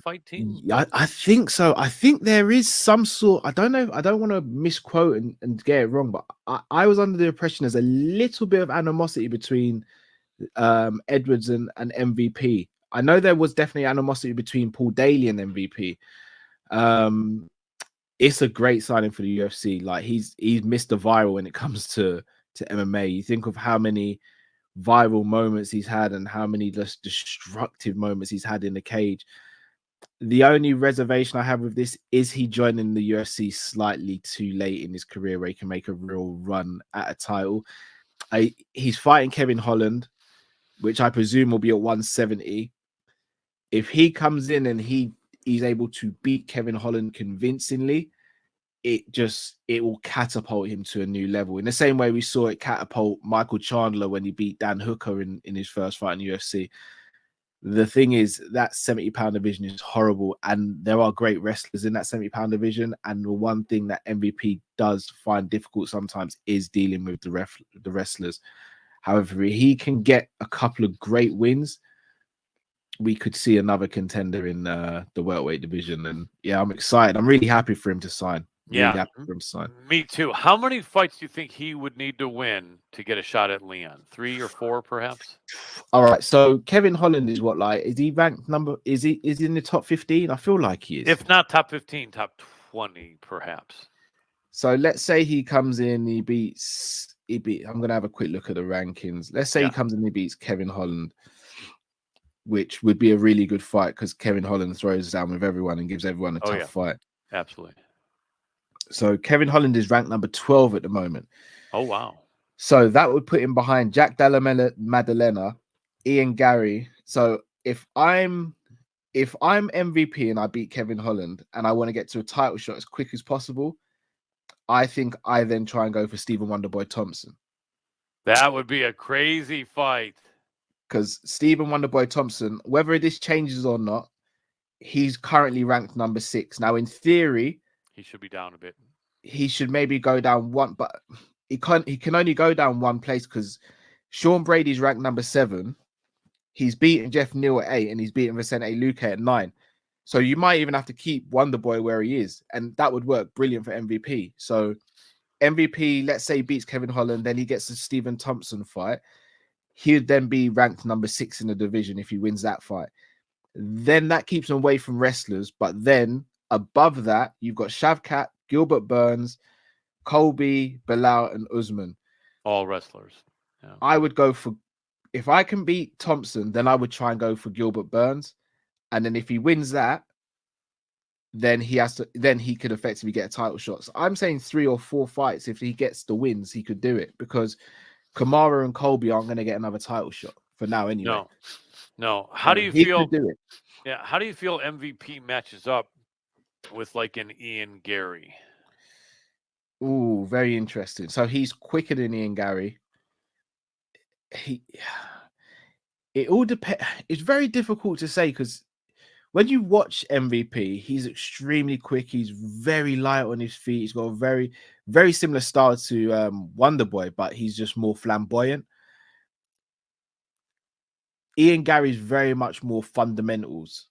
[SPEAKER 1] fight team?
[SPEAKER 2] Yeah, I think so. I think there is some sort. I don't know. I don't want to misquote and get it wrong, but I was under the impression there's a little bit of animosity between Edwards and MVP. I know there was definitely animosity between Paul Daly and MVP. It's a great signing for the UFC. Like he's Mr. Viral when it comes to MMA. You think of how many viral moments he's had and how many just destructive moments he's had in the cage. The only reservation I have with this is he joining the UFC slightly too late in his career where he can make a real run at a title. He's fighting Kevin Holland, which I presume will be at 170. If he comes in and he's able to beat Kevin Holland convincingly, it will catapult him to a new level. In the same way we saw it catapult Michael Chandler when he beat Dan Hooker in his first fight in UFC. The thing is that 70-pound division is horrible, and there are great wrestlers in that 70-pound division. And the one thing that MVP does find difficult sometimes is dealing with the wrestlers. However, he can get a couple of great wins. We could see another contender in the welterweight division, and yeah, I'm excited. I'm really happy for him to sign. Really happy for him to sign.
[SPEAKER 1] Me too. How many fights do you think he would need to win to get a shot at Leon? 3 or 4, perhaps.
[SPEAKER 2] All right. So Kevin Holland is what, like? Is he ranked number? Is he in the top 15? I feel like he is.
[SPEAKER 1] If not top 15, top 20, perhaps.
[SPEAKER 2] So let's say he comes in, he beats. I'm gonna have a quick look at the rankings. Let's say he comes in, he beats Kevin Holland, which would be a really good fight because Kevin Holland throws down with everyone and gives everyone a tough fight.
[SPEAKER 1] Absolutely.
[SPEAKER 2] So Kevin Holland is ranked number 12 at the moment.
[SPEAKER 1] Oh, wow.
[SPEAKER 2] So that would put him behind Jack Della Maddalena, Ian Gary. So if I'm MVP and I beat Kevin Holland and I want to get to a title shot as quick as possible, I think I then try and go for Stephen Wonderboy Thompson.
[SPEAKER 1] That would be a crazy fight.
[SPEAKER 2] Because Stephen Wonderboy Thompson, whether this changes or not, he's currently ranked number 6. Now, in theory,
[SPEAKER 1] He should be down a bit.
[SPEAKER 2] he should maybe go down one, but he can only go down one place because Sean Brady's ranked number 7. He's beaten Jeff Neal at 8, and he's beaten Vicente Luque at 9. So you might even have to keep Wonder Boy where he is, and that would work brilliant for MVP. So MVP, let's say, beats Kevin Holland, then he gets the Stephen Thompson fight. He would then be ranked number 6 in the division if he wins that fight. Then that keeps him away from wrestlers. But then above that, you've got Shavkat, Gilbert Burns, Colby, Bilal, and Usman.
[SPEAKER 1] All wrestlers. Yeah.
[SPEAKER 2] I would go for, if I can beat Thompson, then I would try and go for Gilbert Burns. And then if he wins that, then he could effectively get a title shot. So I'm saying 3 or 4 fights. If he gets the wins, he could do it, because Kamara and Colby aren't going to get another title shot for now anyway.
[SPEAKER 1] No. How do you
[SPEAKER 2] he
[SPEAKER 1] feel?
[SPEAKER 2] Could do it.
[SPEAKER 1] Yeah. How do you feel MVP matches up with like an Ian Gary?
[SPEAKER 2] Ooh, very interesting. So he's quicker than Ian Gary. It all depends. It's very difficult to say, because when you watch MVP, he's extremely quick. He's very light on his feet. He's got a very, very similar style to Wonder Boy, but he's just more flamboyant. Ian Gary's very much more fundamentals,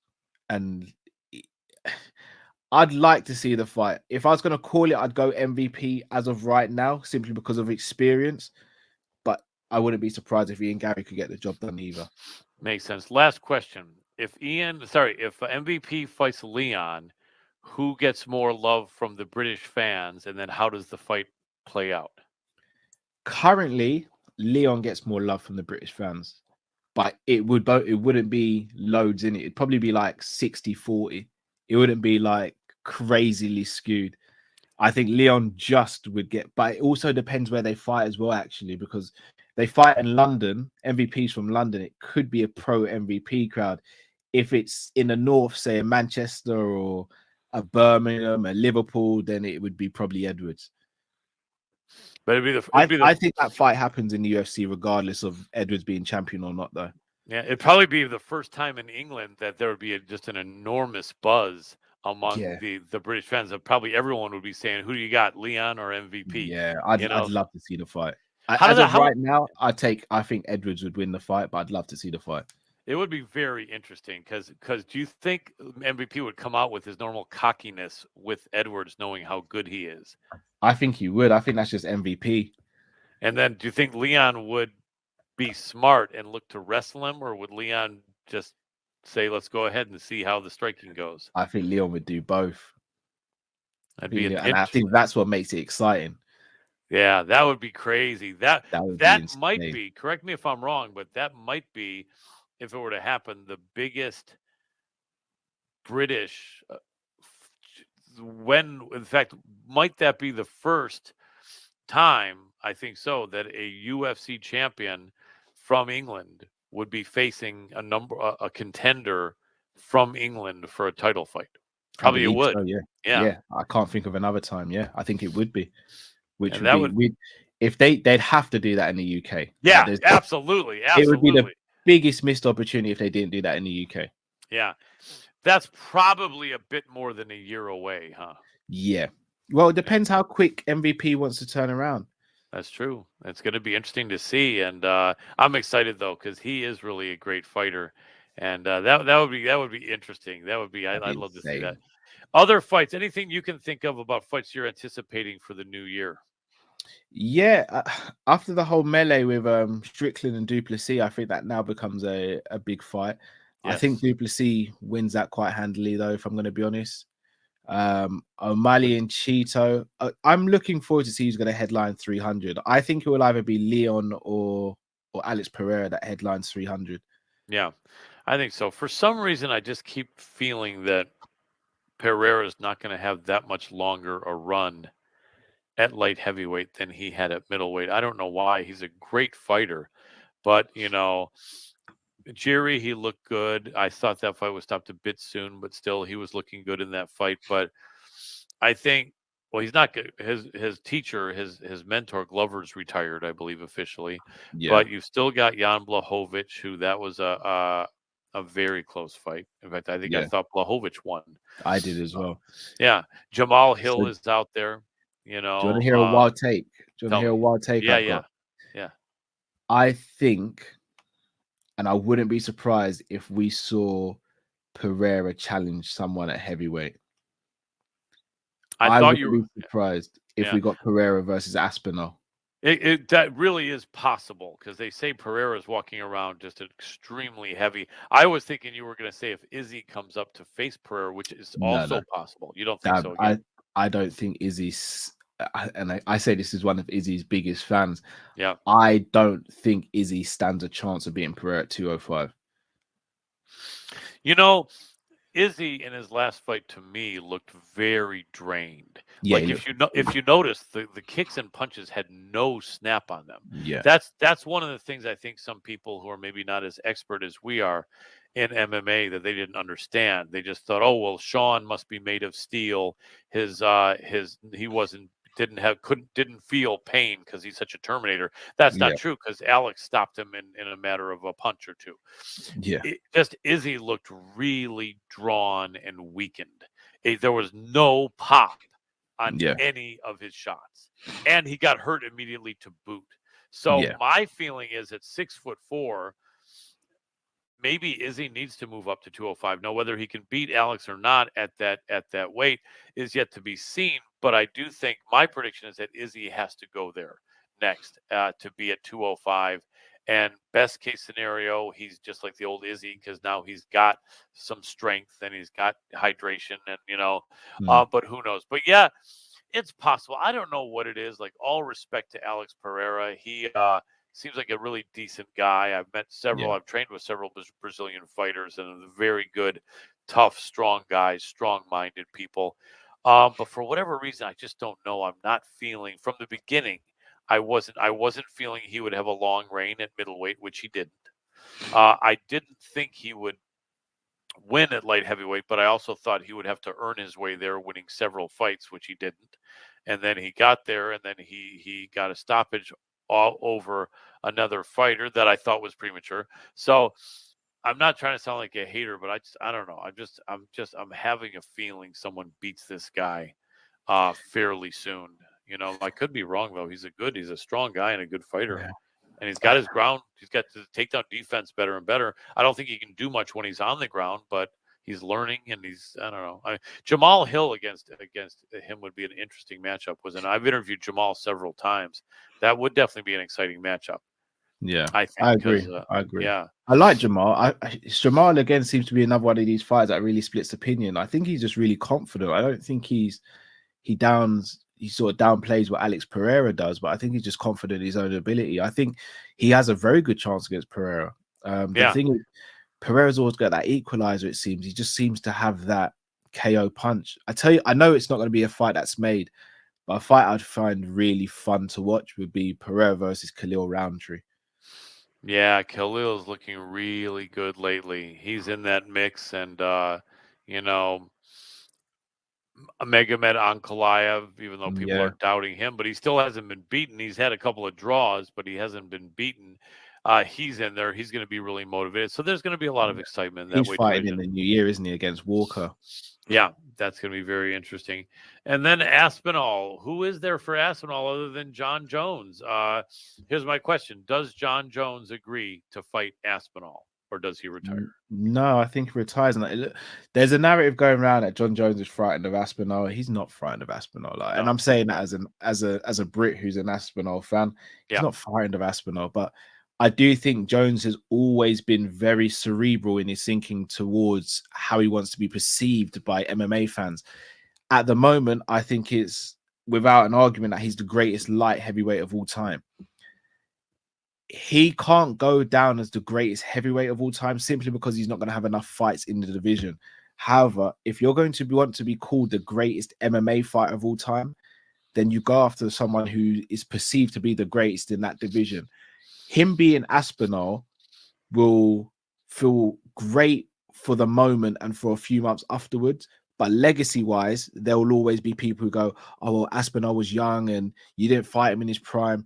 [SPEAKER 2] and I'd like to see the fight. If I was going to call it, I'd go MVP as of right now, simply because of experience. But I wouldn't be surprised if Ian Gary could get the job done either.
[SPEAKER 1] Makes sense. Last question. If MVP fights Leon, who gets more love from the British fans, and then how does the fight play out?
[SPEAKER 2] Currently, Leon gets more love from the British fans, but it wouldn't be loads in it. It'd probably be like 60-40. It wouldn't be like crazily skewed. I think Leon just would get, but it also depends where they fight as well, actually, because they fight in London. MVP's from London. It could be a pro MVP crowd. If it's in the north, say a Manchester or a Birmingham, a Liverpool, then it would be probably Edwards.
[SPEAKER 1] But
[SPEAKER 2] I think that fight happens in the UFC regardless of Edwards being champion or not, though.
[SPEAKER 1] Yeah, it'd probably be the first time in England that there would be just an enormous buzz among the British fans. Probably everyone would be saying, "Who do you got, Leon or MVP?"
[SPEAKER 2] Yeah, I'd love to see the fight. Right now, I think Edwards would win the fight, but I'd love to see the fight.
[SPEAKER 1] It would be very interesting because do you think MVP would come out with his normal cockiness with Edwards, knowing how good he is?
[SPEAKER 2] I think he would. I think that's just MVP.
[SPEAKER 1] And then, do you think Leon would be smart and look to wrestle him, or would Leon just say, "Let's go ahead and see how the striking goes"?
[SPEAKER 2] I think Leon would do both.
[SPEAKER 1] And
[SPEAKER 2] I think that's what makes it exciting.
[SPEAKER 1] Yeah, that would be crazy. That might be. Correct me if I'm wrong, but that might be, if it were to happen, the biggest British. In fact, might that be the first time, I think so, that a UFC champion from England would be facing a contender from England for a title fight? Probably it would.
[SPEAKER 2] So, yeah. I can't think of another time. Yeah, I think it would be. Which if they'd have to do that in the UK.
[SPEAKER 1] Yeah, absolutely.
[SPEAKER 2] It would be the biggest missed opportunity if they didn't do that in the UK.
[SPEAKER 1] Yeah. That's probably a bit more than a year away, huh?
[SPEAKER 2] Yeah. Well, it depends how quick MVP wants to turn around.
[SPEAKER 1] That's true. It's going to be interesting to see, and I'm excited though, because he is really a great fighter, and that would be interesting. I'd love to see that. Other fights, anything you can think of about fights you're anticipating for the new year?
[SPEAKER 2] Yeah, after the whole melee with Strickland and Duplessis, I think that now becomes a big fight. Yes. I think Duplessis wins that quite handily, though, if I'm going to be honest. O'Malley and Cheeto, I'm looking forward to see who's going to headline 300. I think it will either be Leon or Alex Pereira that headlines 300.
[SPEAKER 1] Yeah, I think so. For some reason, I just keep feeling that Pereira is not going to have that much longer a run at light heavyweight than he had at middleweight. I don't know why. He's a great fighter, but Jerry, he looked good. I thought that fight was stopped a bit soon, but still he was looking good in that fight. But I think, well, he's not good. His teacher, his mentor Glover's retired, I believe, officially. Yeah. But you've still got Jan Blachowicz, who that was a a very close fight. In fact, I think I
[SPEAKER 2] Yeah,
[SPEAKER 1] thought Blachowicz won.
[SPEAKER 2] I did as
[SPEAKER 1] Uh,
[SPEAKER 2] well.
[SPEAKER 1] yeah, Jamal
[SPEAKER 2] So
[SPEAKER 1] Hill is out there. You
[SPEAKER 2] do you want to
[SPEAKER 1] know,
[SPEAKER 2] hear a wild take? Do you want to
[SPEAKER 1] tell
[SPEAKER 2] hear a
[SPEAKER 1] me.
[SPEAKER 2] wild take
[SPEAKER 1] Yeah,
[SPEAKER 2] I've
[SPEAKER 1] yeah,
[SPEAKER 2] got?
[SPEAKER 1] yeah.
[SPEAKER 2] I think, and I wouldn't be surprised if we saw Pereira challenge someone at heavyweight.
[SPEAKER 1] I
[SPEAKER 2] I
[SPEAKER 1] thought
[SPEAKER 2] wouldn't
[SPEAKER 1] you.
[SPEAKER 2] be surprised if
[SPEAKER 1] Yeah,
[SPEAKER 2] we got Pereira versus Aspinall.
[SPEAKER 1] that really is possible because they say Pereira's walking around just extremely heavy. I was thinking you were going to say if Izzy comes up to face Pereira, which is
[SPEAKER 2] No,
[SPEAKER 1] also
[SPEAKER 2] no,
[SPEAKER 1] possible. You don't think
[SPEAKER 2] that
[SPEAKER 1] so again?
[SPEAKER 2] I don't think Izzy's. And I say this is one of Izzy's biggest fans.
[SPEAKER 1] Yeah.
[SPEAKER 2] I don't think Izzy stands a chance of beating Pereira at 205.
[SPEAKER 1] You know, Izzy in his last fight to me looked very drained.
[SPEAKER 2] Yeah, he
[SPEAKER 1] Like
[SPEAKER 2] looked.
[SPEAKER 1] if you notice the kicks and punches had no snap on them.
[SPEAKER 2] Yeah,
[SPEAKER 1] That's one of the things I think some people who are maybe not as expert as we are in MMA that they didn't understand. They just thought, oh well, Sean must be made of steel. His he wasn't didn't feel pain because he's such a Terminator. That's not
[SPEAKER 2] yeah,
[SPEAKER 1] true because Alex stopped him in a matter of a punch or two.
[SPEAKER 2] yeah,
[SPEAKER 1] Just Izzy looked really drawn and weakened. There was no pop on
[SPEAKER 2] yeah,
[SPEAKER 1] any of his shots, and he got hurt immediately to boot. So
[SPEAKER 2] yeah,
[SPEAKER 1] my feeling is at 6'4", maybe Izzy needs to move up to 205. Now, whether he can beat Alex or not at that weight is yet to be seen. But I do think my prediction is that Izzy has to go there next to be at 205. And best case scenario, he's just like the old Izzy because now he's got some strength and he's got hydration and
[SPEAKER 2] mm,
[SPEAKER 1] but who knows? But yeah, it's possible. I don't know what it is. Like all respect to Alex Pereira, he seems like a really decent guy. I've met several.
[SPEAKER 2] yeah,
[SPEAKER 1] I've trained with several Brazilian fighters, and very good, tough, strong guys, strong-minded people. But for whatever reason, I just don't know. I'm not feeling from the beginning. I wasn't feeling he would have a long reign at middleweight, which he didn't. I didn't think he would win at light heavyweight, but I also thought he would have to earn his way there, winning several fights, which he didn't. And then he got there, and then he got a stoppage all over another fighter that I thought was premature. So I'm not trying to sound like a hater, but I don't know. I'm having a feeling someone beats this guy fairly soon. I could be wrong though. He's a strong guy and a good fighter
[SPEAKER 2] yeah.
[SPEAKER 1] and he's got his ground. He's got the takedown defense better and better. I don't think he can do much when he's on the ground, but he's learning, and I don't know. Jamal Hill against him would be an interesting matchup. I've interviewed Jamal several times. That would definitely be an exciting matchup.
[SPEAKER 2] Yeah,
[SPEAKER 1] I think
[SPEAKER 2] I
[SPEAKER 1] because
[SPEAKER 2] agree. I agree.
[SPEAKER 1] yeah,
[SPEAKER 2] I like Jamal. Jamal again seems to be another one of these fights that really splits opinion. I think he's just really confident. I don't think he sort of downplays what Alex Pereira does, but I think he's just confident in his own ability. I think he has a very good chance against Pereira. The
[SPEAKER 1] yeah.
[SPEAKER 2] thing is, Pereira's always got that equalizer. It seems he just seems to have that KO punch. I tell you, I know it's not going to be a fight that's made, but a fight I'd find really fun to watch would be Pereira versus Khalil Roundtree.
[SPEAKER 1] Yeah, Khalil's looking really good lately. He's in that mix, and you know, Megamed Ankalaev, even though people
[SPEAKER 2] Yeah,
[SPEAKER 1] are doubting him, but he still hasn't been beaten. He's had a couple of draws, but he hasn't been beaten. He's in there. He's going to be really motivated. So there's going to be a lot of excitement in that
[SPEAKER 2] he's
[SPEAKER 1] weight
[SPEAKER 2] fighting in
[SPEAKER 1] division.
[SPEAKER 2] the new year, isn't he, against Walker?
[SPEAKER 1] Yeah, that's going to be very interesting. And then Aspinall. Who is there for Aspinall other than John Jones? Here's my question: does John Jones agree to fight Aspinall, or does he retire?
[SPEAKER 2] No, I think he retires. And there's a narrative going around that John Jones is frightened of Aspinall. He's not frightened of Aspinall, and
[SPEAKER 1] No.
[SPEAKER 2] I'm saying that as a Brit who's an Aspinall fan. He's
[SPEAKER 1] Yeah.
[SPEAKER 2] not frightened of Aspinall, but I do think Jones has always been very cerebral in his thinking towards how he wants to be perceived by MMA fans. At the moment, I think it's without an argument that he's the greatest light heavyweight of all time. He can't go down as the greatest heavyweight of all time simply because he's not going to have enough fights in the division. However, if you're going to want to be called the greatest MMA fighter of all time, then you go after someone who is perceived to be the greatest in that division. Him being Aspinall will feel great for the moment and for a few months afterwards. But legacy wise, there will always be people who go, oh, well, Aspinall was young and you didn't fight him in his prime.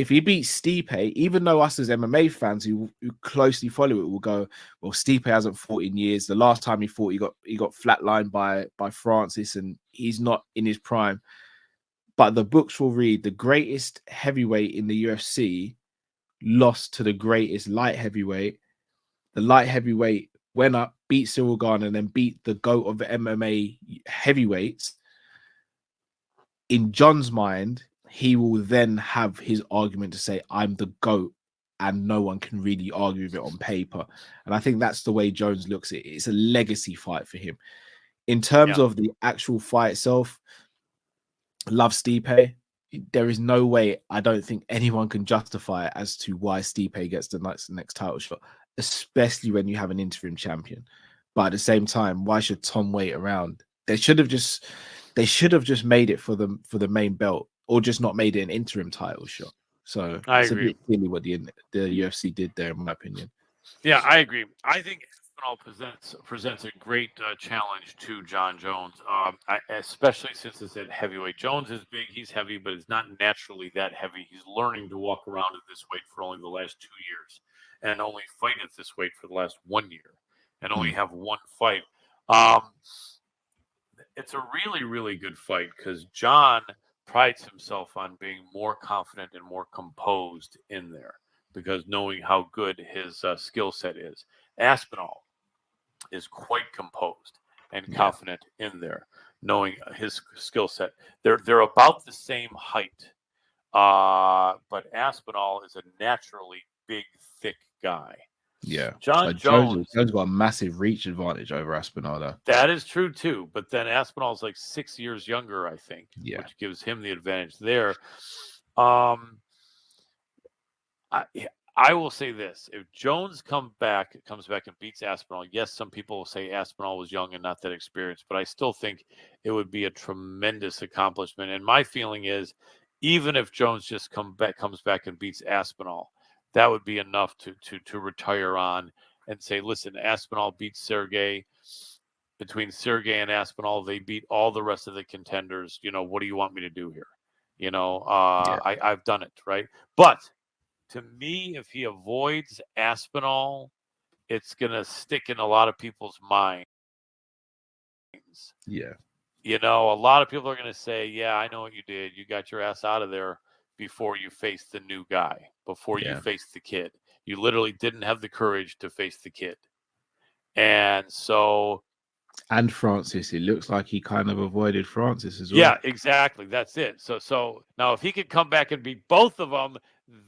[SPEAKER 2] if he beats Stipe, even though us as MMA fans who closely follow it will go, well, Stipe hasn't fought in years. The last time he fought, he got flatlined by Francis, and he's not in his prime. But the books will read the greatest heavyweight in the UFC lost to the greatest light heavyweight. The light heavyweight went up, beat Cyril Gane, and then beat the GOAT of the MMA heavyweights. In John's mind, he will then have his argument to say, I'm the GOAT, and no one can really argue with it on paper. And I think that's the way Jones looks at it. It's a legacy fight for him. In terms of the actual fight itself, love Stipe. There is no way, I don't think anyone can justify it as to why Stipe gets the next title shot, especially when you have an interim champion. But at the same time, why should Tom wait around? They should have just made it for the main belt, or just not made it an interim title shot. So it's
[SPEAKER 1] agree.
[SPEAKER 2] A bit silly what the UFC did there, in my opinion.
[SPEAKER 1] Yeah, I agree. I think Aspinall presents a great challenge to John Jones, especially since it's at heavyweight. Jones is big, he's heavy, but it's not naturally that heavy. He's learning to walk around at this weight for only the last 2 years, and only fight at this weight for the last 1 year, and only have one fight. It's a really, really good fight because John prides himself on being more confident and more composed in there, because knowing how good his skill set is. Aspinall is quite composed and confident in there, knowing his skill set. They're about the same height, but Aspinall is a naturally big, thick guy.
[SPEAKER 2] Yeah,
[SPEAKER 1] John Jones
[SPEAKER 2] got a massive reach advantage over Aspinall, though.
[SPEAKER 1] That is true too, but then Aspinall's like 6 years younger, I think, which gives him the advantage there. I will say this: if Jones comes back and beats Aspinall, yes, some people will say Aspinall was young and not that experienced, but I still think it would be a tremendous accomplishment. And my feeling is, even if Jones just comes back and beats Aspinall, that would be enough to retire on and say, listen, Aspinall beats Sergey. Between Sergey and Aspinall, they beat all the rest of the contenders. What do you want me to do here? I've done it, right? But to me, if he avoids Aspinall, it's going to stick in a lot of people's minds.
[SPEAKER 2] Yeah.
[SPEAKER 1] A lot of people are going to say, yeah, I know what you did. You got your ass out of there before you faced the new guy, before you faced the kid. You literally didn't have the courage to face the kid. And so...
[SPEAKER 2] And Francis, it looks like he kind of avoided Francis as well.
[SPEAKER 1] Yeah, exactly. That's it. So now if he could come back and beat both of them,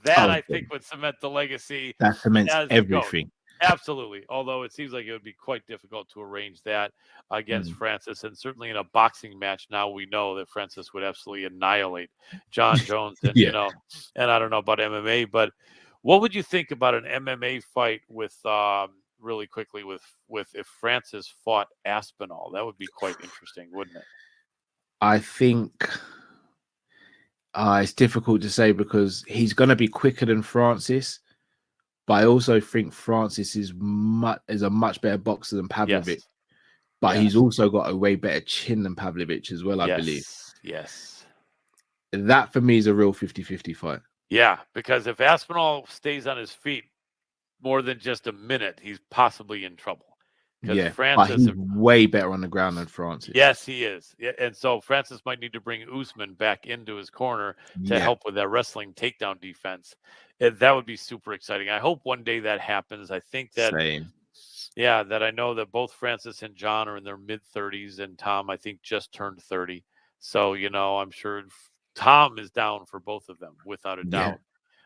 [SPEAKER 1] that I think would cement the legacy.
[SPEAKER 2] That cements everything.
[SPEAKER 1] Absolutely. Although it seems like it would be quite difficult to arrange that against Francis. And certainly in a boxing match, now we know that Francis would absolutely annihilate John Jones. And, and I don't know about MMA, but what would you think about an MMA fight with really quickly with if Francis fought Aspinall? That would be quite interesting, wouldn't it?
[SPEAKER 2] I think it's difficult to say because he's going to be quicker than Francis, but I also think Francis is a much better boxer than Pavlovich. But he's also got a way better chin than Pavlovich as well, I believe.
[SPEAKER 1] Yes.
[SPEAKER 2] That for me is a real 50-50 fight.
[SPEAKER 1] Yeah, because if Aspinall stays on his feet more than just a minute, he's possibly in trouble.
[SPEAKER 2] Yeah, Francis, but he's way better on the ground than Francis.
[SPEAKER 1] Yes, he is. Yeah, and so Francis might need to bring Usman back into his corner to help with that wrestling takedown defense. That would be super exciting. I hope one day that happens. I think that, that I know that both Francis and John are in their mid-30s, and Tom, I think, just turned 30. So, I'm sure Tom is down for both of them, without a doubt.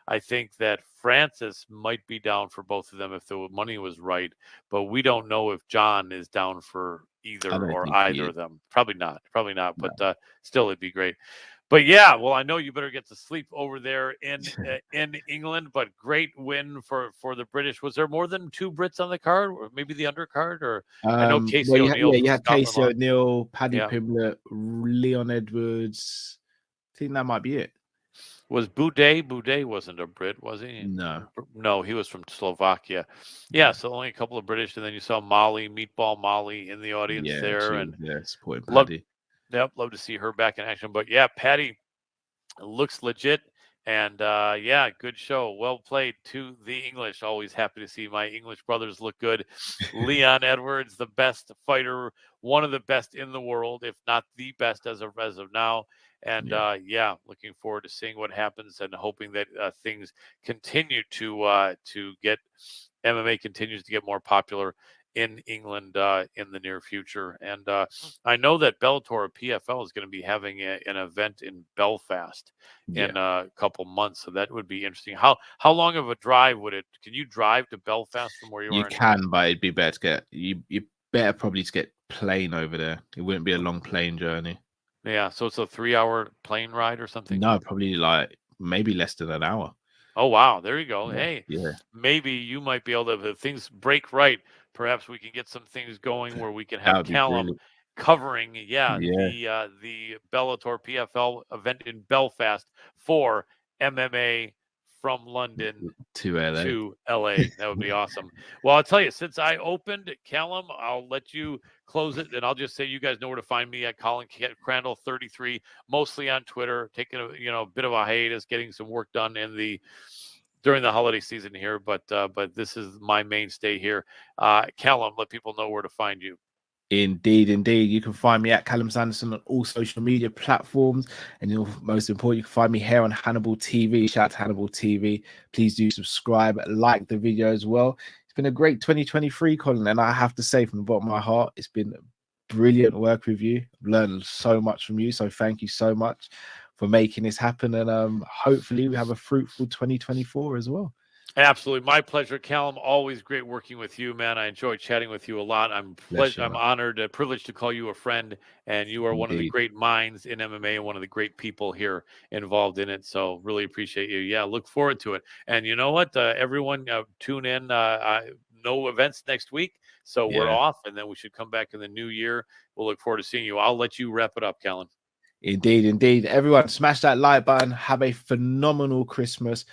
[SPEAKER 1] I think that Francis might be down for both of them if the money was right, but we don't know if John is down for either or either of them. Probably not. No. But still, it'd be great. But yeah, well, I know you better get to sleep over there in England. But great win for the British. Was there more than 2 Brits on the card, or maybe the undercard? Or I know Casey O'Neill.
[SPEAKER 2] You had Casey O'Neill, Paddy Pimblett, Leon Edwards. I think that might be it.
[SPEAKER 1] Was Boudet? Boudet wasn't a Brit, was he?
[SPEAKER 2] No,
[SPEAKER 1] he was from Slovakia. Yeah, so only a couple of British, and then you saw Meatball Molly in the audience there,
[SPEAKER 2] supporting Paddy.
[SPEAKER 1] Love to see her back in action. But yeah, Paddy looks legit, And yeah, good show. Well played to the English. Always happy to see my English brothers look good. Leon Edwards, the best fighter, one of the best in the world, if not the best as of now. And
[SPEAKER 2] Yeah.
[SPEAKER 1] yeah, looking forward to seeing what happens and hoping that things continue to get MMA continues to get more popular in England in the near future. And I know that Bellator PFL is going to be having an event in Belfast
[SPEAKER 2] Yeah.
[SPEAKER 1] in a couple months, so that would be interesting. How long of a drive would it? Can you drive to Belfast from where you
[SPEAKER 2] You
[SPEAKER 1] are in England?
[SPEAKER 2] can, but it'd be better to get you better probably to get plane over there. It wouldn't be a long plane journey.
[SPEAKER 1] Yeah, so it's a 3 hour plane ride or something.
[SPEAKER 2] No, probably like maybe less than an hour.
[SPEAKER 1] Oh wow, there you go.
[SPEAKER 2] Yeah,
[SPEAKER 1] Hey,
[SPEAKER 2] yeah,
[SPEAKER 1] maybe you might be able to, if things break right, perhaps we can get some things going where we can
[SPEAKER 2] that
[SPEAKER 1] have
[SPEAKER 2] would be
[SPEAKER 1] Callum
[SPEAKER 2] brilliant.
[SPEAKER 1] covering,
[SPEAKER 2] Yeah,
[SPEAKER 1] the Bellator PFL event in Belfast for MMA from London
[SPEAKER 2] to LA.
[SPEAKER 1] to LA. That would be awesome. Well, I'll tell you, since I opened Callum, I'll let you close it, and I'll just say you guys know where to find me at Colin Crandall 33, mostly on Twitter, taking a bit of a hiatus, getting some work done during the holiday season here, but this is my mainstay here. Callum, let people know where to find you.
[SPEAKER 2] Indeed, indeed. You can find me at Callum Sanderson on all social media platforms. And most important, you can find me here on Hannibal TV. Shout out to Hannibal TV. Please do subscribe, like the video as well. It's been a great 2023, Colin. And I have to say from the bottom of my heart, it's been brilliant work with you. I've learned so much from you. So thank you so much for making this happen. And hopefully we have a fruitful 2024 as well.
[SPEAKER 1] Absolutely. My pleasure, Callum. Always great working with you, man. I enjoy chatting with you a lot.
[SPEAKER 2] Bless you,
[SPEAKER 1] I'm
[SPEAKER 2] man.
[SPEAKER 1] honored, privileged to call you a friend, and you are one of the
[SPEAKER 2] Indeed.
[SPEAKER 1] great minds in MMA and one of the great people here involved in it. So really appreciate you. Yeah, look forward to it. And you know what? Everyone tune in. No events next week, so we're
[SPEAKER 2] Yeah.
[SPEAKER 1] off, and then we should come back in the new year. We'll look forward to seeing you. I'll let you wrap it up, Callum.
[SPEAKER 2] Indeed, indeed. Everyone, smash that like button. Have a phenomenal Christmas.